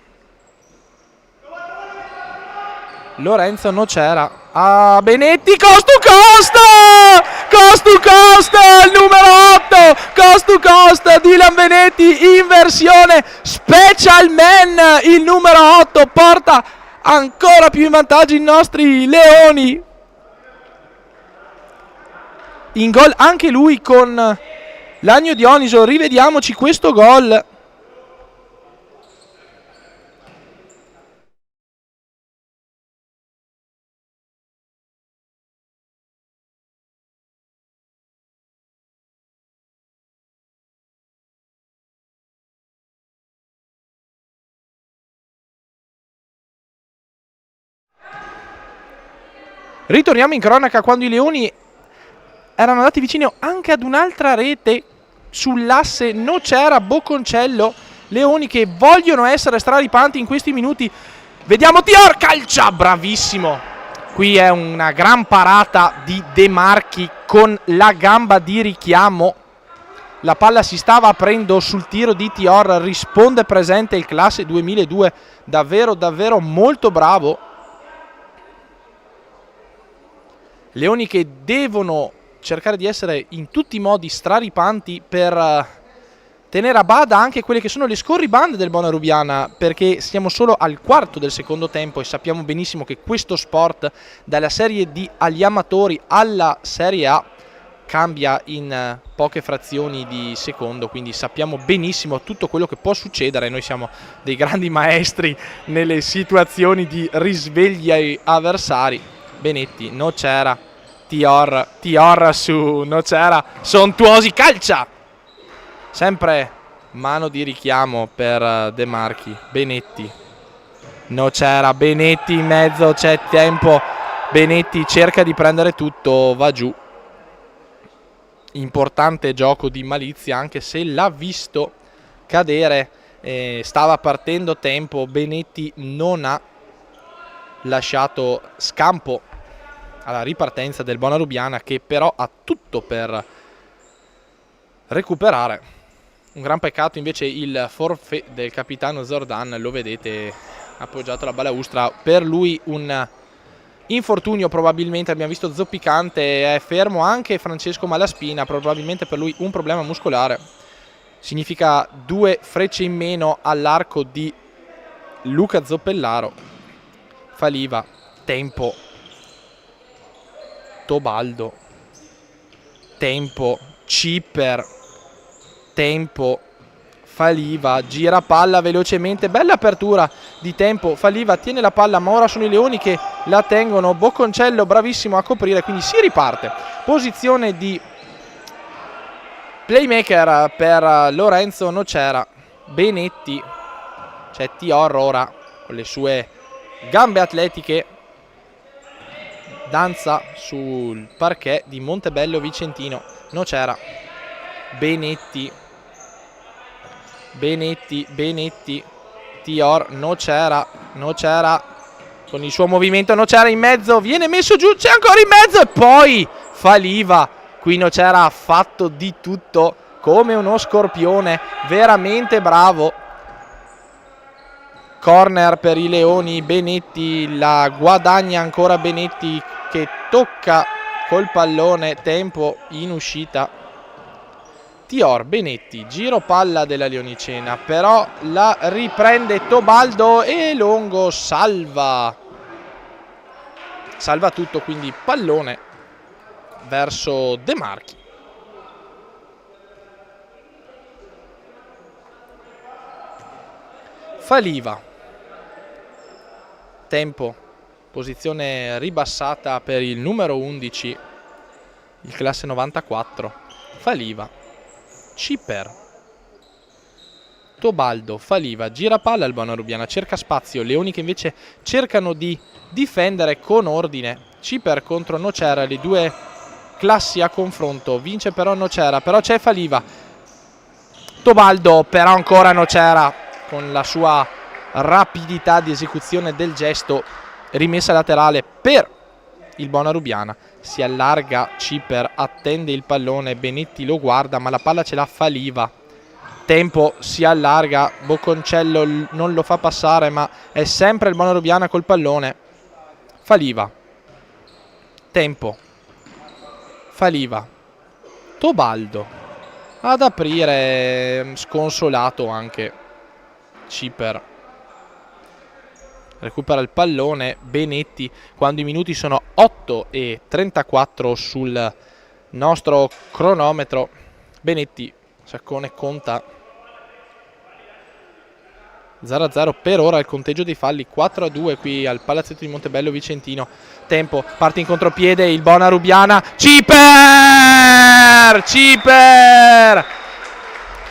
Lorenzo, Nocera a Benetti, cost to cost, il numero 8, cost to cost, Dylan Benetti in versione special man. Il numero 8 porta ancora più in vantaggio i nostri Leoni. In gol anche lui con l'Agno Dioniso. Rivediamoci questo gol. Ritorniamo in cronaca quando i Leoni erano andati vicino anche ad un'altra rete sull'asse Nocera-Boconcello. Leoni che vogliono essere straripanti in questi minuti. Vediamo Tior, calcia, bravissimo Qui è una gran parata di De Marchi con la gamba di richiamo. La palla si stava aprendo sul tiro di Tior, risponde presente il classe 2002, davvero davvero molto bravo. Leoni che devono cercare di essere in tutti i modi straripanti per tenere a bada anche quelle che sono le scorribande del Bonarubiana, perché siamo solo al quarto del secondo tempo e sappiamo benissimo che questo sport, dalla serie D agli amatori alla serie A, cambia in poche frazioni di secondo, quindi sappiamo benissimo tutto quello che può succedere. Noi siamo dei grandi maestri nelle situazioni di risvegli ai avversari. Benetti, no c'era, Tior su, no c'era, Sontuosi calcia! Sempre mano di richiamo per De Marchi, Benetti, no c'era, Benetti in mezzo, c'è tempo, Benetti cerca di prendere tutto, va giù. Importante gioco di malizia, anche se l'ha visto cadere, stava partendo tempo, Benetti non ha lasciato scampo alla ripartenza del Bonarubiana, che però ha tutto per recuperare. Un gran peccato invece il forfait del capitano Zordan, lo vedete appoggiato alla balaustra, per lui un infortunio probabilmente, abbiamo visto zoppicante, è fermo anche Francesco Malaspina, probabilmente per lui un problema muscolare. Significa 2 frecce in meno all'arco di Luca Zoppellaro. Faliva, tempo, Tobaldo, tempo, Cipper, tempo, Faliva, gira palla velocemente, bella apertura di tempo, Faliva tiene la palla, ma ora sono i Leoni che la tengono, Bocconcello bravissimo a coprire, quindi si riparte. Posizione di playmaker per Lorenzo Nocera, Benetti, c'è Tior ora con le sue gambe atletiche, danza sul parquet di Montebello Vicentino, Nocera, Benetti, Tior, Nocera con il suo movimento, Nocera in mezzo, viene messo giù, c'è ancora in mezzo e poi Faliva. Qui Nocera ha fatto di tutto come uno scorpione, veramente bravo. Corner per i Leoni, Benetti la guadagna ancora, Benetti che tocca col pallone, tempo in uscita. Tior, Benetti, giro palla della Leonicena, però la riprende Tobaldo e Longo salva tutto, quindi pallone verso De Marchi. Faliva, tempo, posizione ribassata per il numero 11, il classe 94, Faliva, Cipper, Tobaldo, Faliva, gira palla al Bonarubiana, cerca spazio, Leoni che invece cercano di difendere con ordine, Cipper contro Nocera, le due classi a confronto, vince però Nocera, però c'è Faliva, Tobaldo, però ancora Nocera con la sua rapidità di esecuzione del gesto, rimessa laterale per il Bonarubiana, si allarga Cipper, attende il pallone, Benetti lo guarda ma la palla ce l'ha Faliva, tempo, si allarga, Bocconcello non lo fa passare ma è sempre il Bonarubiana col pallone. Faliva, tempo, Faliva, Tobaldo ad aprire, sconsolato anche Cipper, recupera il pallone Benetti quando i minuti sono 8:34 sul nostro cronometro. Benetti, Saccone conta 0-0 per ora il conteggio dei falli, 4-2 qui al palazzetto di Montebello Vicentino. Tempo, parte in contropiede il Bonarubiana, Cipper,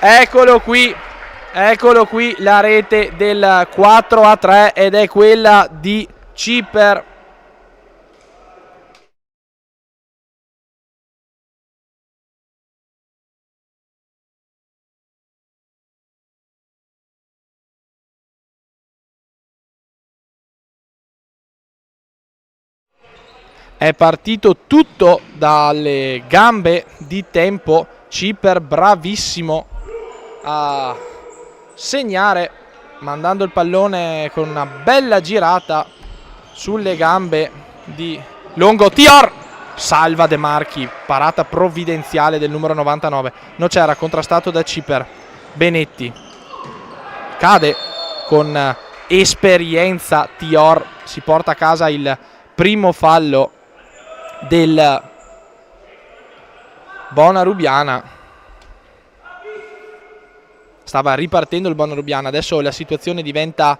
eccolo qui la rete del 4-3 ed è quella di Cipper. È partito tutto dalle gambe di Tempo. Ciper bravissimo a segnare, mandando il pallone con una bella girata sulle gambe di Longo. Tior salva De Marchi, parata provvidenziale del numero 99. Non c'era, contrastato da Ciper. Benetti cade con esperienza. Tior si porta a casa il primo fallo del Bonarubiana. Stava ripartendo il Bonarubiana, adesso la situazione diventa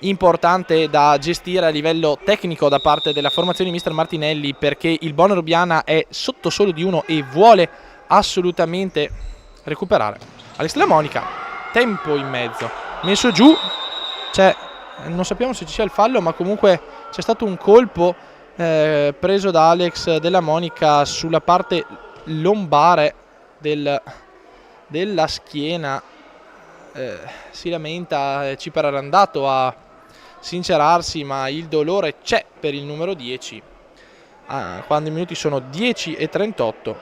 importante da gestire a livello tecnico da parte della formazione di mister Martinelli, perché il Bonarubiana è sotto solo di 1 e vuole assolutamente recuperare. Alex Della Monica, tempo in mezzo, messo giù, non sappiamo se ci sia il fallo, ma comunque c'è stato un colpo preso da Alex Della Monica sulla parte lombare della schiena. Si lamenta, Ciper era andato a sincerarsi, ma il dolore c'è per il numero 10 quando i minuti sono 10:38.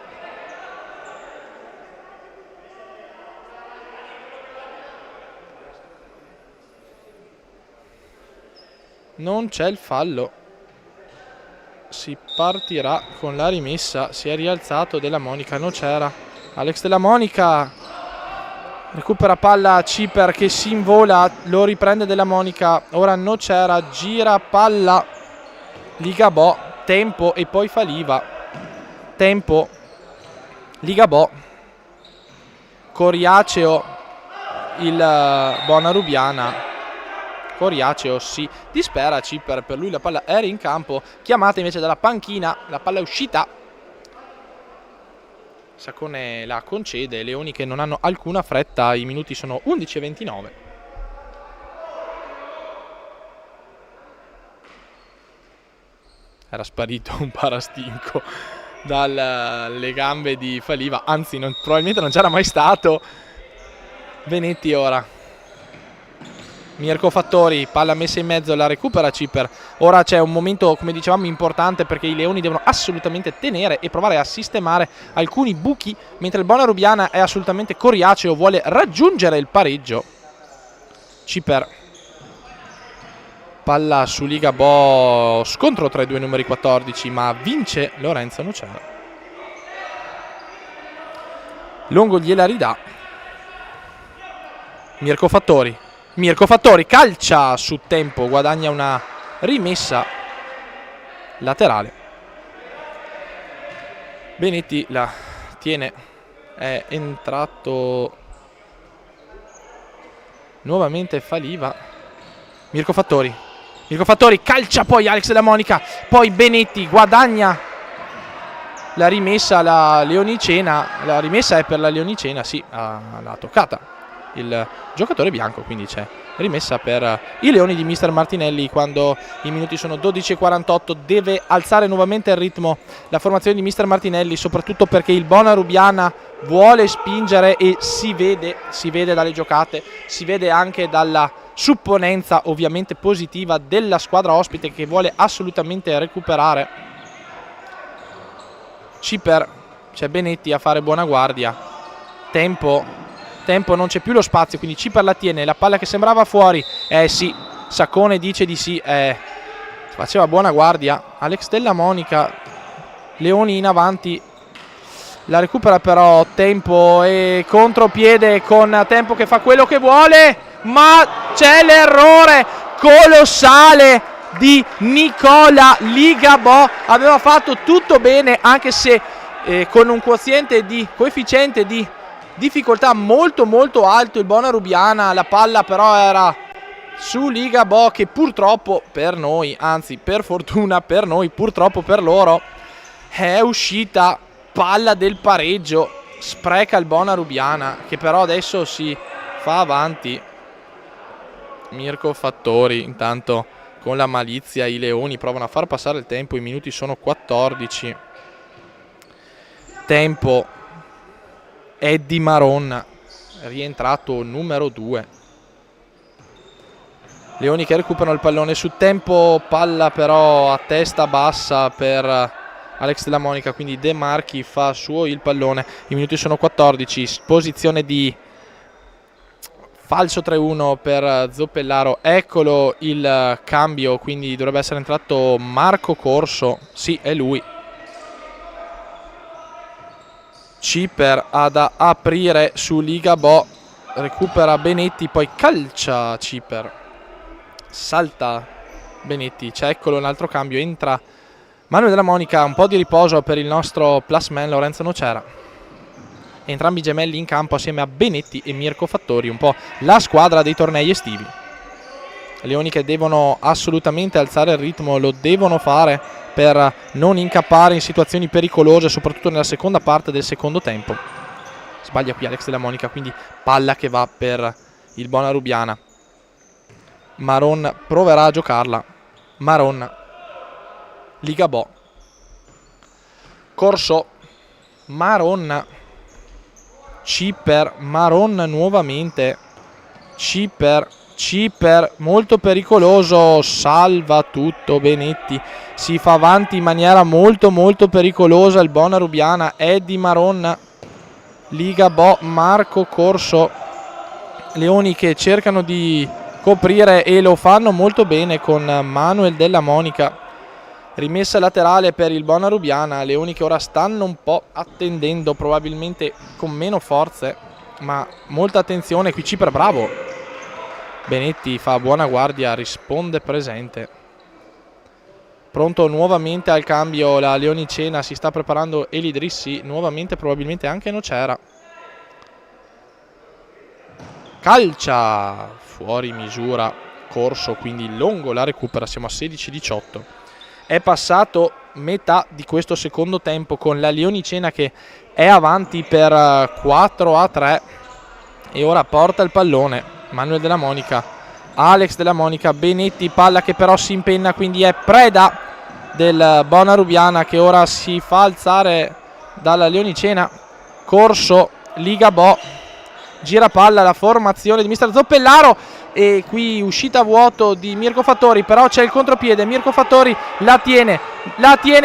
Non c'è il fallo, si partirà con la rimessa. Si è rialzato Della Monica, non c'era. Alex Della Monica recupera palla, Ciper che si invola, lo riprende Della Monica, ora non c'era, gira palla Ligabò, Tempo e poi Faliva. Tempo, Ligabò, Coriaceo, il Bonarubiana. Coriaceo si dispera, Ciper, per lui la palla era in campo, chiamata invece dalla panchina, la palla è uscita. Saccone la concede, Leoni che non hanno alcuna fretta, i minuti sono 11:29. Era sparito un parastinco dalle gambe di Faliva, anzi probabilmente non c'era mai stato. Benetti ora. Mirko Fattori, palla messa in mezzo, la recupera Ciper. Ora c'è un momento, come dicevamo, importante, perché i Leoni devono assolutamente tenere e provare a sistemare alcuni buchi, mentre il Bonarubiana è assolutamente coriaceo, vuole raggiungere il pareggio. Ciper, palla su Ligabò, scontro tra i due numeri 14, ma vince Lorenzo Nucera. Longo gliela ridà. Mirko Fattori calcia su Tempo, guadagna una rimessa laterale. Benetti la tiene, è entrato nuovamente Faliva. Mirko Fattori calcia, poi Alex Della Monica, poi Benetti guadagna la rimessa alla Leonicena. La rimessa è per la Leonicena, sì, l'ha toccata il giocatore bianco, quindi c'è rimessa per i Leoni di mister Martinelli. Quando i minuti sono 12:48 deve alzare nuovamente il ritmo la formazione di mister Martinelli, soprattutto perché il Bonarubiana vuole spingere e si vede dalle giocate, si vede anche dalla supponenza ovviamente positiva della squadra ospite che vuole assolutamente recuperare. Ciper, c'è Benetti a fare buona guardia. Tempo, non c'è più lo spazio, quindi Ciper la tiene, la palla che sembrava fuori, sì, Saccone dice di sì, faceva buona guardia. Alex Della Monica, Leoni in avanti, la recupera però Tempo e contropiede con Tempo che fa quello che vuole, ma c'è l'errore colossale di Nicola Ligabò. Aveva fatto tutto bene, anche se con un coefficiente di difficoltà molto molto alto il Bonarubiana. La palla però era su Ligabò, che purtroppo per noi, anzi per fortuna per noi, purtroppo per loro, è uscita. Palla del pareggio, spreca il Bonarubiana, che però adesso si fa avanti. Mirko Fattori intanto con la malizia, i Leoni provano a far passare il tempo, i minuti sono 14. Tempo, Eddie Maronna, rientrato numero 2. Leoni che recuperano il pallone su tempo, palla però a testa bassa per Alex Della Monica, quindi De Marchi fa suo il pallone. I minuti sono 14, posizione di falso 3-1 per Zoppellaro. Eccolo il cambio, quindi dovrebbe essere entrato Marco Corso. Sì, è lui. Ciper ad aprire su Ligabò, recupera Benetti, poi calcia Ciper, salta Benetti, c'è eccolo un altro cambio, entra Manuel Della Monica. Un po' di riposo per il nostro plus man Lorenzo Nocera. Entrambi gemelli in campo assieme a Benetti e Mirko Fattori, un po' la squadra dei tornei estivi. Leoni che devono assolutamente alzare il ritmo, lo devono fare per non incappare in situazioni pericolose, soprattutto nella seconda parte del secondo tempo. Sbaglia qui Alex Della Monica, quindi palla che va per il Bonarubiana. Maron proverà a giocarla. Maron, Ligabò, Corso, Maron, Ciper, Maron nuovamente, Ciper molto pericoloso, salva tutto Benetti, si fa avanti in maniera molto pericolosa il Bonarubiana. Eddie Maron, Ligabò, Marco Corso, Leoni che cercano di coprire e lo fanno molto bene con Manuel Della Monica. Rimessa laterale per il Bonarubiana, Leoni che ora stanno un po' attendendo, probabilmente con meno forze, ma molta attenzione qui. Ciper bravo, Benetti fa buona guardia, risponde presente. Pronto nuovamente al cambio la Leonicena, si sta preparando Elidrissi, nuovamente probabilmente anche Nocera. Calcia fuori misura Corso, quindi lungo la recupera, siamo a 16-18. È passato metà di questo secondo tempo con la Leonicena che è avanti per 4-3 e ora porta il pallone Manuel Della Monica, Alex Della Monica, Benetti, palla che però si impenna, quindi è preda del Bonarubiana che ora si fa alzare dalla Leonicena. Corso, Ligabò, gira palla, la formazione di mister Zoppellaro e qui uscita a vuoto di Mirko Fattori, però c'è il contropiede, Mirko Fattori la tiene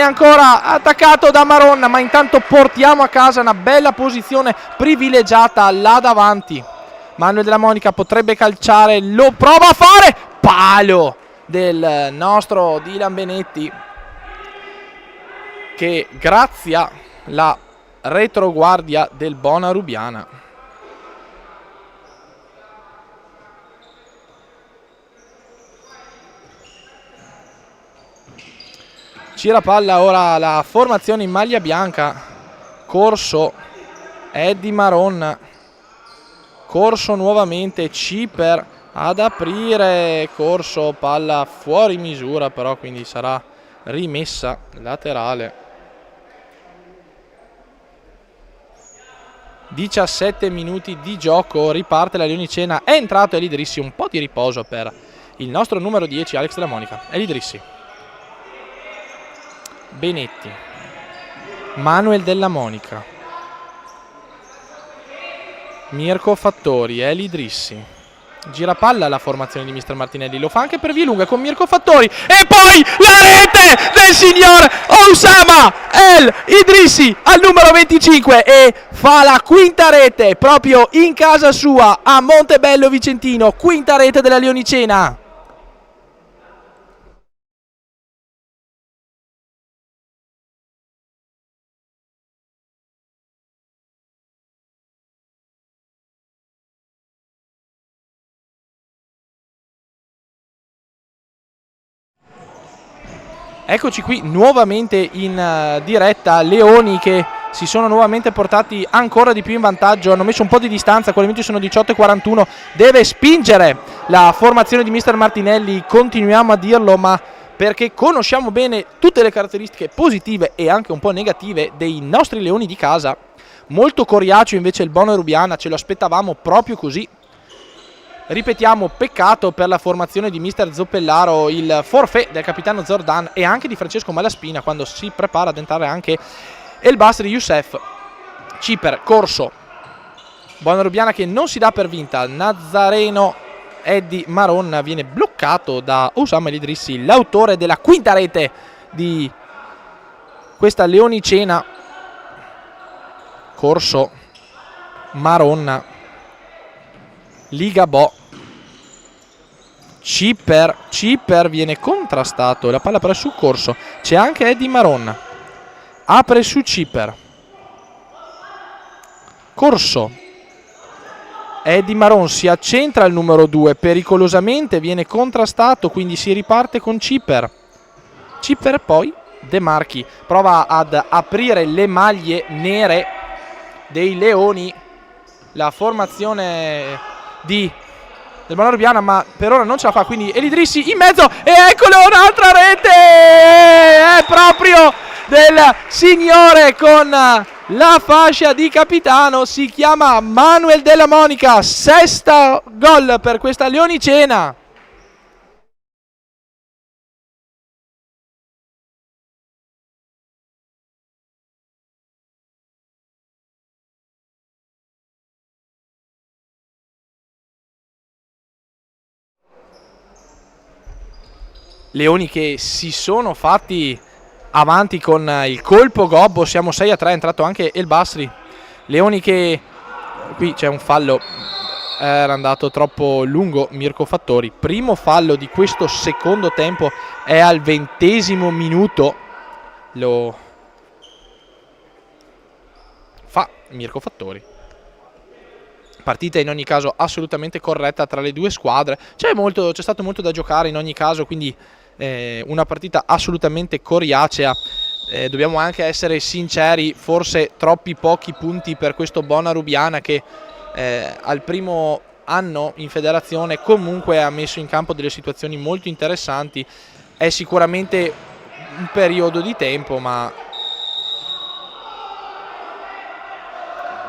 ancora, attaccato da Maron, ma intanto portiamo a casa una bella posizione privilegiata là davanti. Manuel Della Monica potrebbe calciare, lo prova a fare, palo del nostro Dylan Benetti che grazia la retroguardia del Bonarubiana. Gira palla ora la formazione in maglia bianca. Corso, Eddie Maron, Corso nuovamente, Ciper ad aprire, Corso, palla fuori misura però, quindi sarà rimessa laterale. 17 minuti di gioco, riparte la Leonicena, è entrato Elidrissi, un po' di riposo per il nostro numero 10 Alex Della Monica. Elidrissi, Benetti, Manuel Della Monica, Mirko Fattori, Elidrissi. Gira palla la formazione di mister Martinelli, lo fa anche per vie lunghe con Mirko Fattori e poi la rete del signor Oussama El Idrissi al numero 25 e fa la quinta rete proprio in casa sua a Montebello Vicentino, quinta rete della Leonicena. Eccoci qui nuovamente in diretta, Leoni che si sono nuovamente portati ancora di più in vantaggio, hanno messo un po' di distanza, con i minuti sono 18-41, deve spingere la formazione di mister Martinelli, continuiamo a dirlo, ma perché conosciamo bene tutte le caratteristiche positive e anche un po' negative dei nostri Leoni di casa. Molto coriaceo invece il Bonarubiana, ce lo aspettavamo proprio così. Ripetiamo, peccato per la formazione di mister Zoppellaro il forfait del capitano Zordan e anche di Francesco Malaspina quando si prepara ad entrare anche El Basri Youssef. Ciper, Corso, Bonarubiana che non si dà per vinta, Nazareno Eddie Maron viene bloccato da Osama El Idrissi, l'autore della quinta rete di questa leonicena. Corso, Maron, Ligabò, Cipper viene contrastato, la palla però è su Corso, c'è anche Eddie Maron, apre su Cipper, Corso, Eddie Maron si accentra al numero 2, pericolosamente viene contrastato, quindi si riparte con Cipper. Poi De Marchi prova ad aprire le maglie nere dei leoni, la formazione del Bona Rubiana, ma per ora non ce la fa, quindi El Idrissi in mezzo e eccolo un'altra rete, è proprio del signore con la fascia di capitano, si chiama Manuel Della Monica, sesta gol per questa leonicena. Leoni che si sono fatti avanti con il colpo gobbo, siamo 6-3, è entrato anche El Basri. Leoni che qui c'è un fallo, era andato troppo lungo Mirko Fattori, primo fallo di questo secondo tempo, è al 20° minuto, lo fa Mirko Fattori. Partita in ogni caso assolutamente corretta tra le due squadre, c'è stato molto da giocare in ogni caso, quindi una partita assolutamente coriacea. Dobbiamo anche essere sinceri, forse troppi pochi punti per questo Bona Rubiana che al primo anno in federazione comunque ha messo in campo delle situazioni molto interessanti. È sicuramente un periodo di tempo, ma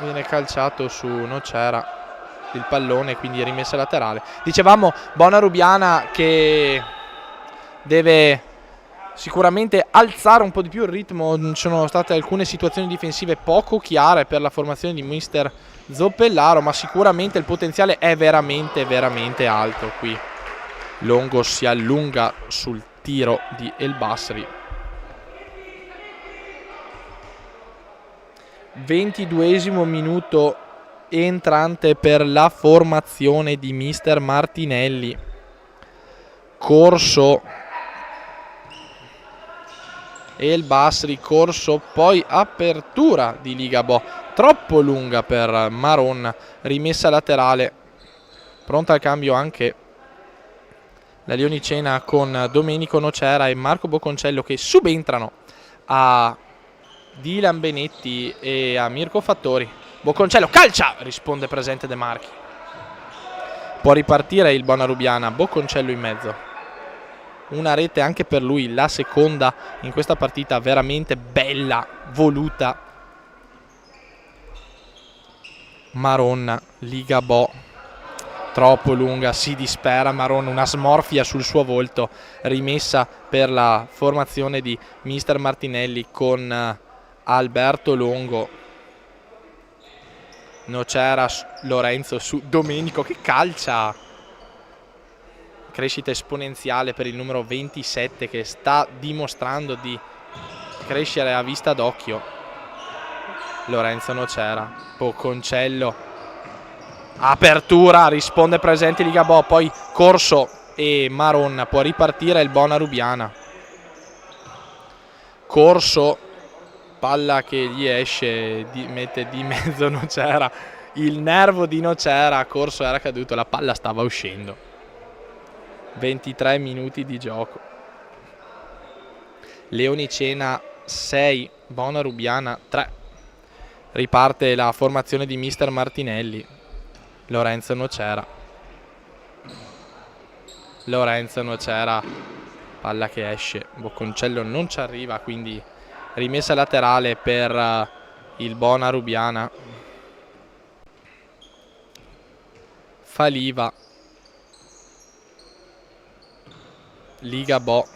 viene calciato su Nocera il pallone, quindi rimessa laterale. Dicevamo Bona Rubiana che deve sicuramente alzare un po' di più il ritmo, ci sono state alcune situazioni difensive poco chiare per la formazione di mister Zoppellaro, ma sicuramente il potenziale è veramente veramente alto qui. Longo si allunga sul tiro di El Basri. 22° minuto entrante per la formazione di mister Martinelli. Corso, El Basri, corso, poi apertura di Ligabò, troppo lunga per Maron, rimessa laterale, pronta al cambio anche la leonicena con Domenico Nocera e Marco Bocconcello che subentrano a Dylan Benetti e a Mirko Fattori. Bocconcello calcia, risponde presente De Marchi, può ripartire il Bona Rubiana, Bocconcello in mezzo, una rete anche per lui, la seconda in questa partita, veramente bella, voluta. Maron, Ligabò, troppo lunga, si dispera Maron, una smorfia sul suo volto, rimessa per la formazione di mister Martinelli con Alberto Longo. Nocera, Lorenzo su Domenico che calcia. Crescita esponenziale per il numero 27 che sta dimostrando di crescere a vista d'occhio. Lorenzo Nocera, Bocconcello, apertura, risponde presente Ligabò, poi Corso e Maron, può ripartire il Bona Rubiana. Corso, palla che gli esce, mette di mezzo Nocera, il nervo di Nocera, Corso era caduto, la palla stava uscendo. 23 minuti di gioco. Leonicena 6, Bona Rubiana 3. Riparte la formazione di mister Martinelli. Lorenzo Nocera, palla che esce, Bocconcello non ci arriva, quindi rimessa laterale per il Bona Rubiana. Faliva, Ligabò,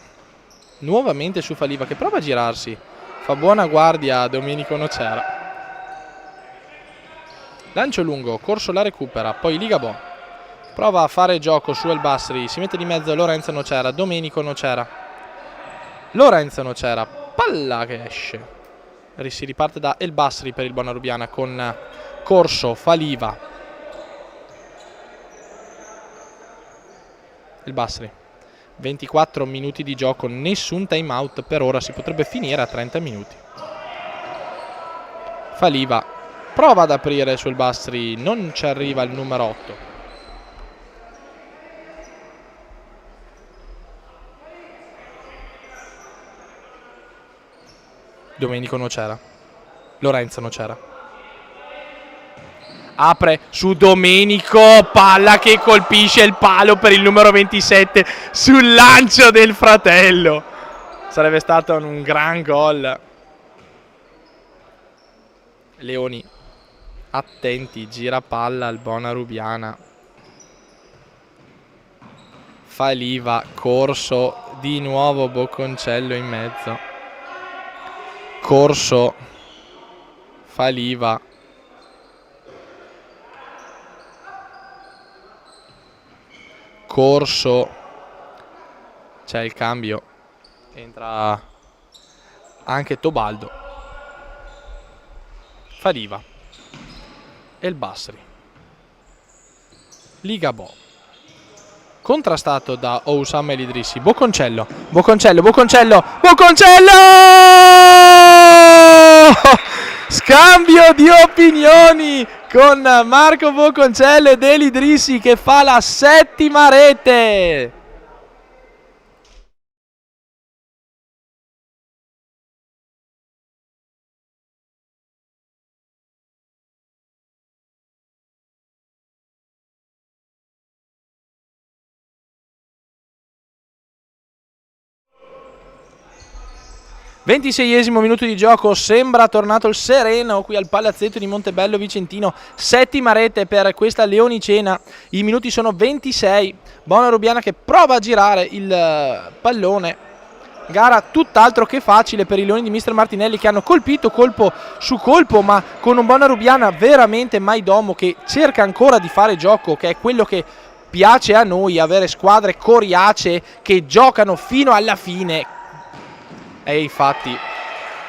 nuovamente su Faliva che prova a girarsi, fa buona guardia a Domenico Nocera. Lancio lungo, Corso la recupera, poi Ligabò, prova a fare gioco su El Basri, si mette di mezzo Lorenzo Nocera, Domenico Nocera, Lorenzo Nocera, palla che esce. Si riparte da El Basri per il Bonarubiana con Corso, Faliva. El Basri, 24 minuti di gioco, nessun time out per ora, si potrebbe finire a 30 minuti. Faliva prova ad aprire sul Basri, non ci arriva il numero 8. Domenico Nocera, Lorenzo Nocera, apre su Domenico, palla che colpisce il palo per il numero 27 sul lancio del fratello. Sarebbe stato un gran gol. Leoni attenti, gira palla al Bonarubiana. Faliva, Corso, di nuovo Bocconcello in mezzo. Corso, Faliva, Corso, c'è il cambio, entra anche Tobaldo. Faliva, El Basri, Ligabò, contrastato da Oussama El Idrissi. Bocconcello, Bocconcello, Bocconcello, Bocconcello! Scambio di opinioni con Marco Bocconcello ed El Idrissi che fa la 7ª rete. Ventiseiesimo minuto di gioco, sembra tornato il sereno qui al palazzetto di Montebello Vicentino, 7ª rete per questa Leonicena, i minuti sono 26, Bonarubiana che prova a girare il pallone, gara tutt'altro che facile per i Leoni di Mister Martinelli che hanno colpito colpo su colpo, ma con un Bonarubiana veramente maidomo che cerca ancora di fare gioco, che è quello che piace a noi, avere squadre coriacee che giocano fino alla fine. E infatti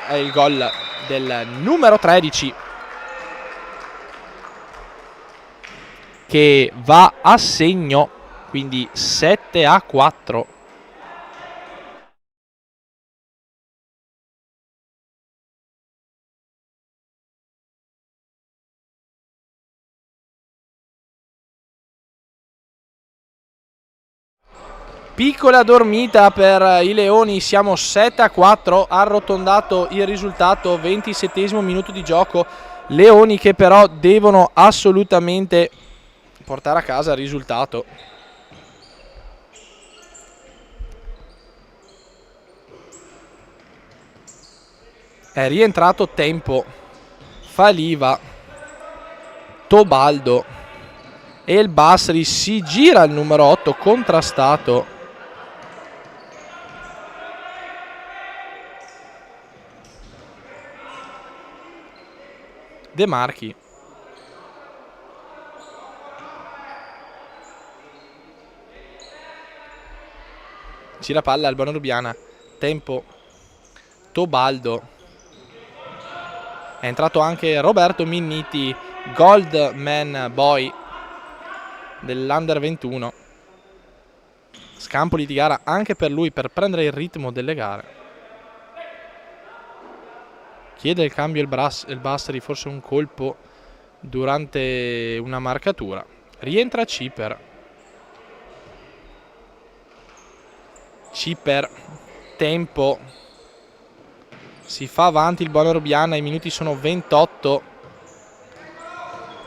è il gol del numero 13 che va a segno, quindi 7-4. Piccola dormita per i Leoni, siamo 7-4, arrotondato il risultato, 27esimo minuto di gioco, Leoni che però devono assolutamente portare a casa il risultato. È rientrato Tempo, Faliva, Tobaldo e El Basri, si gira il numero 8 contrastato. De Marchi, gira palla al Bonarubiana, Tempo, Tobaldo, è entrato anche Roberto Minniti, Goldman Boy dell'Under 21, scampoli di gara anche per lui per prendere il ritmo delle gare. Chiede il cambio il Basri, forse un colpo durante una marcatura. Rientra Ciper. Ciper, Tempo. Si fa avanti il Bonarubiana, i minuti sono 28.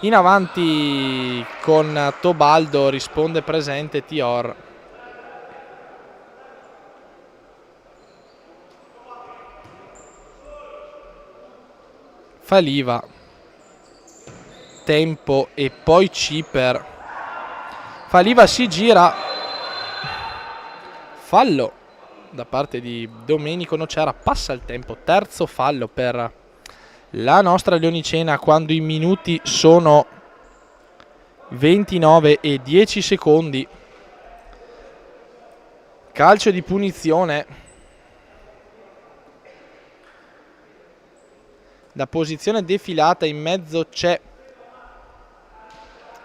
In avanti con Tobaldo, risponde presente Tior. Faliva, Tempo e poi Ciper. Faliva si gira, fallo da parte di Domenico Nocera, passa il tempo, terzo fallo per la nostra Leonicena quando i minuti sono 29 e 10 secondi. Calcio di punizione. Da posizione defilata in mezzo c'è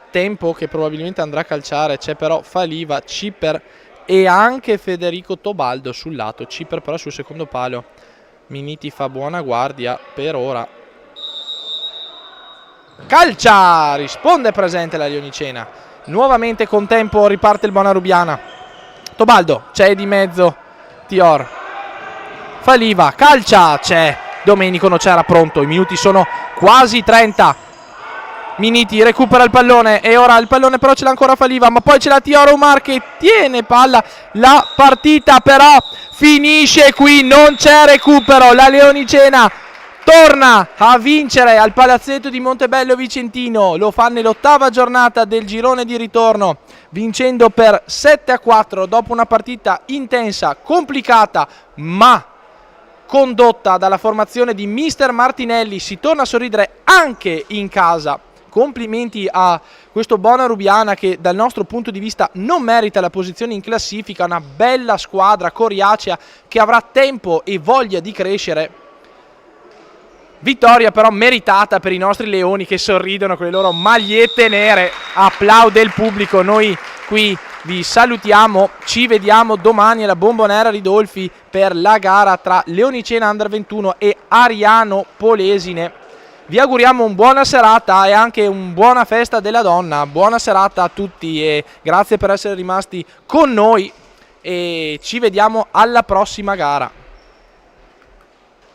Tempo che probabilmente andrà a calciare, c'è però Faliva, Cipper e anche Federico Tobaldo sul lato. Cipper però sul secondo palo. Miniti fa buona guardia per ora. Calcia! Risponde presente la Leonicena. Nuovamente con Tempo riparte il Bonarubiana. Tobaldo, c'è di mezzo Tior. Faliva, calcia, c'è Domenico Nocera pronto. I minuti sono quasi 30. Miniti recupera il pallone e ora il pallone però ce l'ha ancora Faliva, ma poi c'è la Tiora Umar che tiene palla. La partita però finisce qui, non c'è recupero. La Leonicena torna a vincere al palazzetto di Montebello Vicentino. Lo fa nell'8ª giornata del girone di ritorno, vincendo per 7-4 dopo una partita intensa, complicata, ma condotta dalla formazione di Mister Martinelli. Si torna a sorridere anche in casa. Complimenti a questo Bonarubiana che dal nostro punto di vista non merita la posizione in classifica. Una bella squadra coriacea che avrà tempo e voglia di crescere. Vittoria però meritata per i nostri leoni che sorridono con le loro magliette nere. Applaude il pubblico. Noi qui vi salutiamo, ci vediamo domani alla Bombonera Ridolfi per la gara tra Leonicena Under 21 e Ariano Polesine. Vi auguriamo una buona serata e anche una buona festa della donna. Buona serata a tutti e grazie per essere rimasti con noi e ci vediamo alla prossima gara.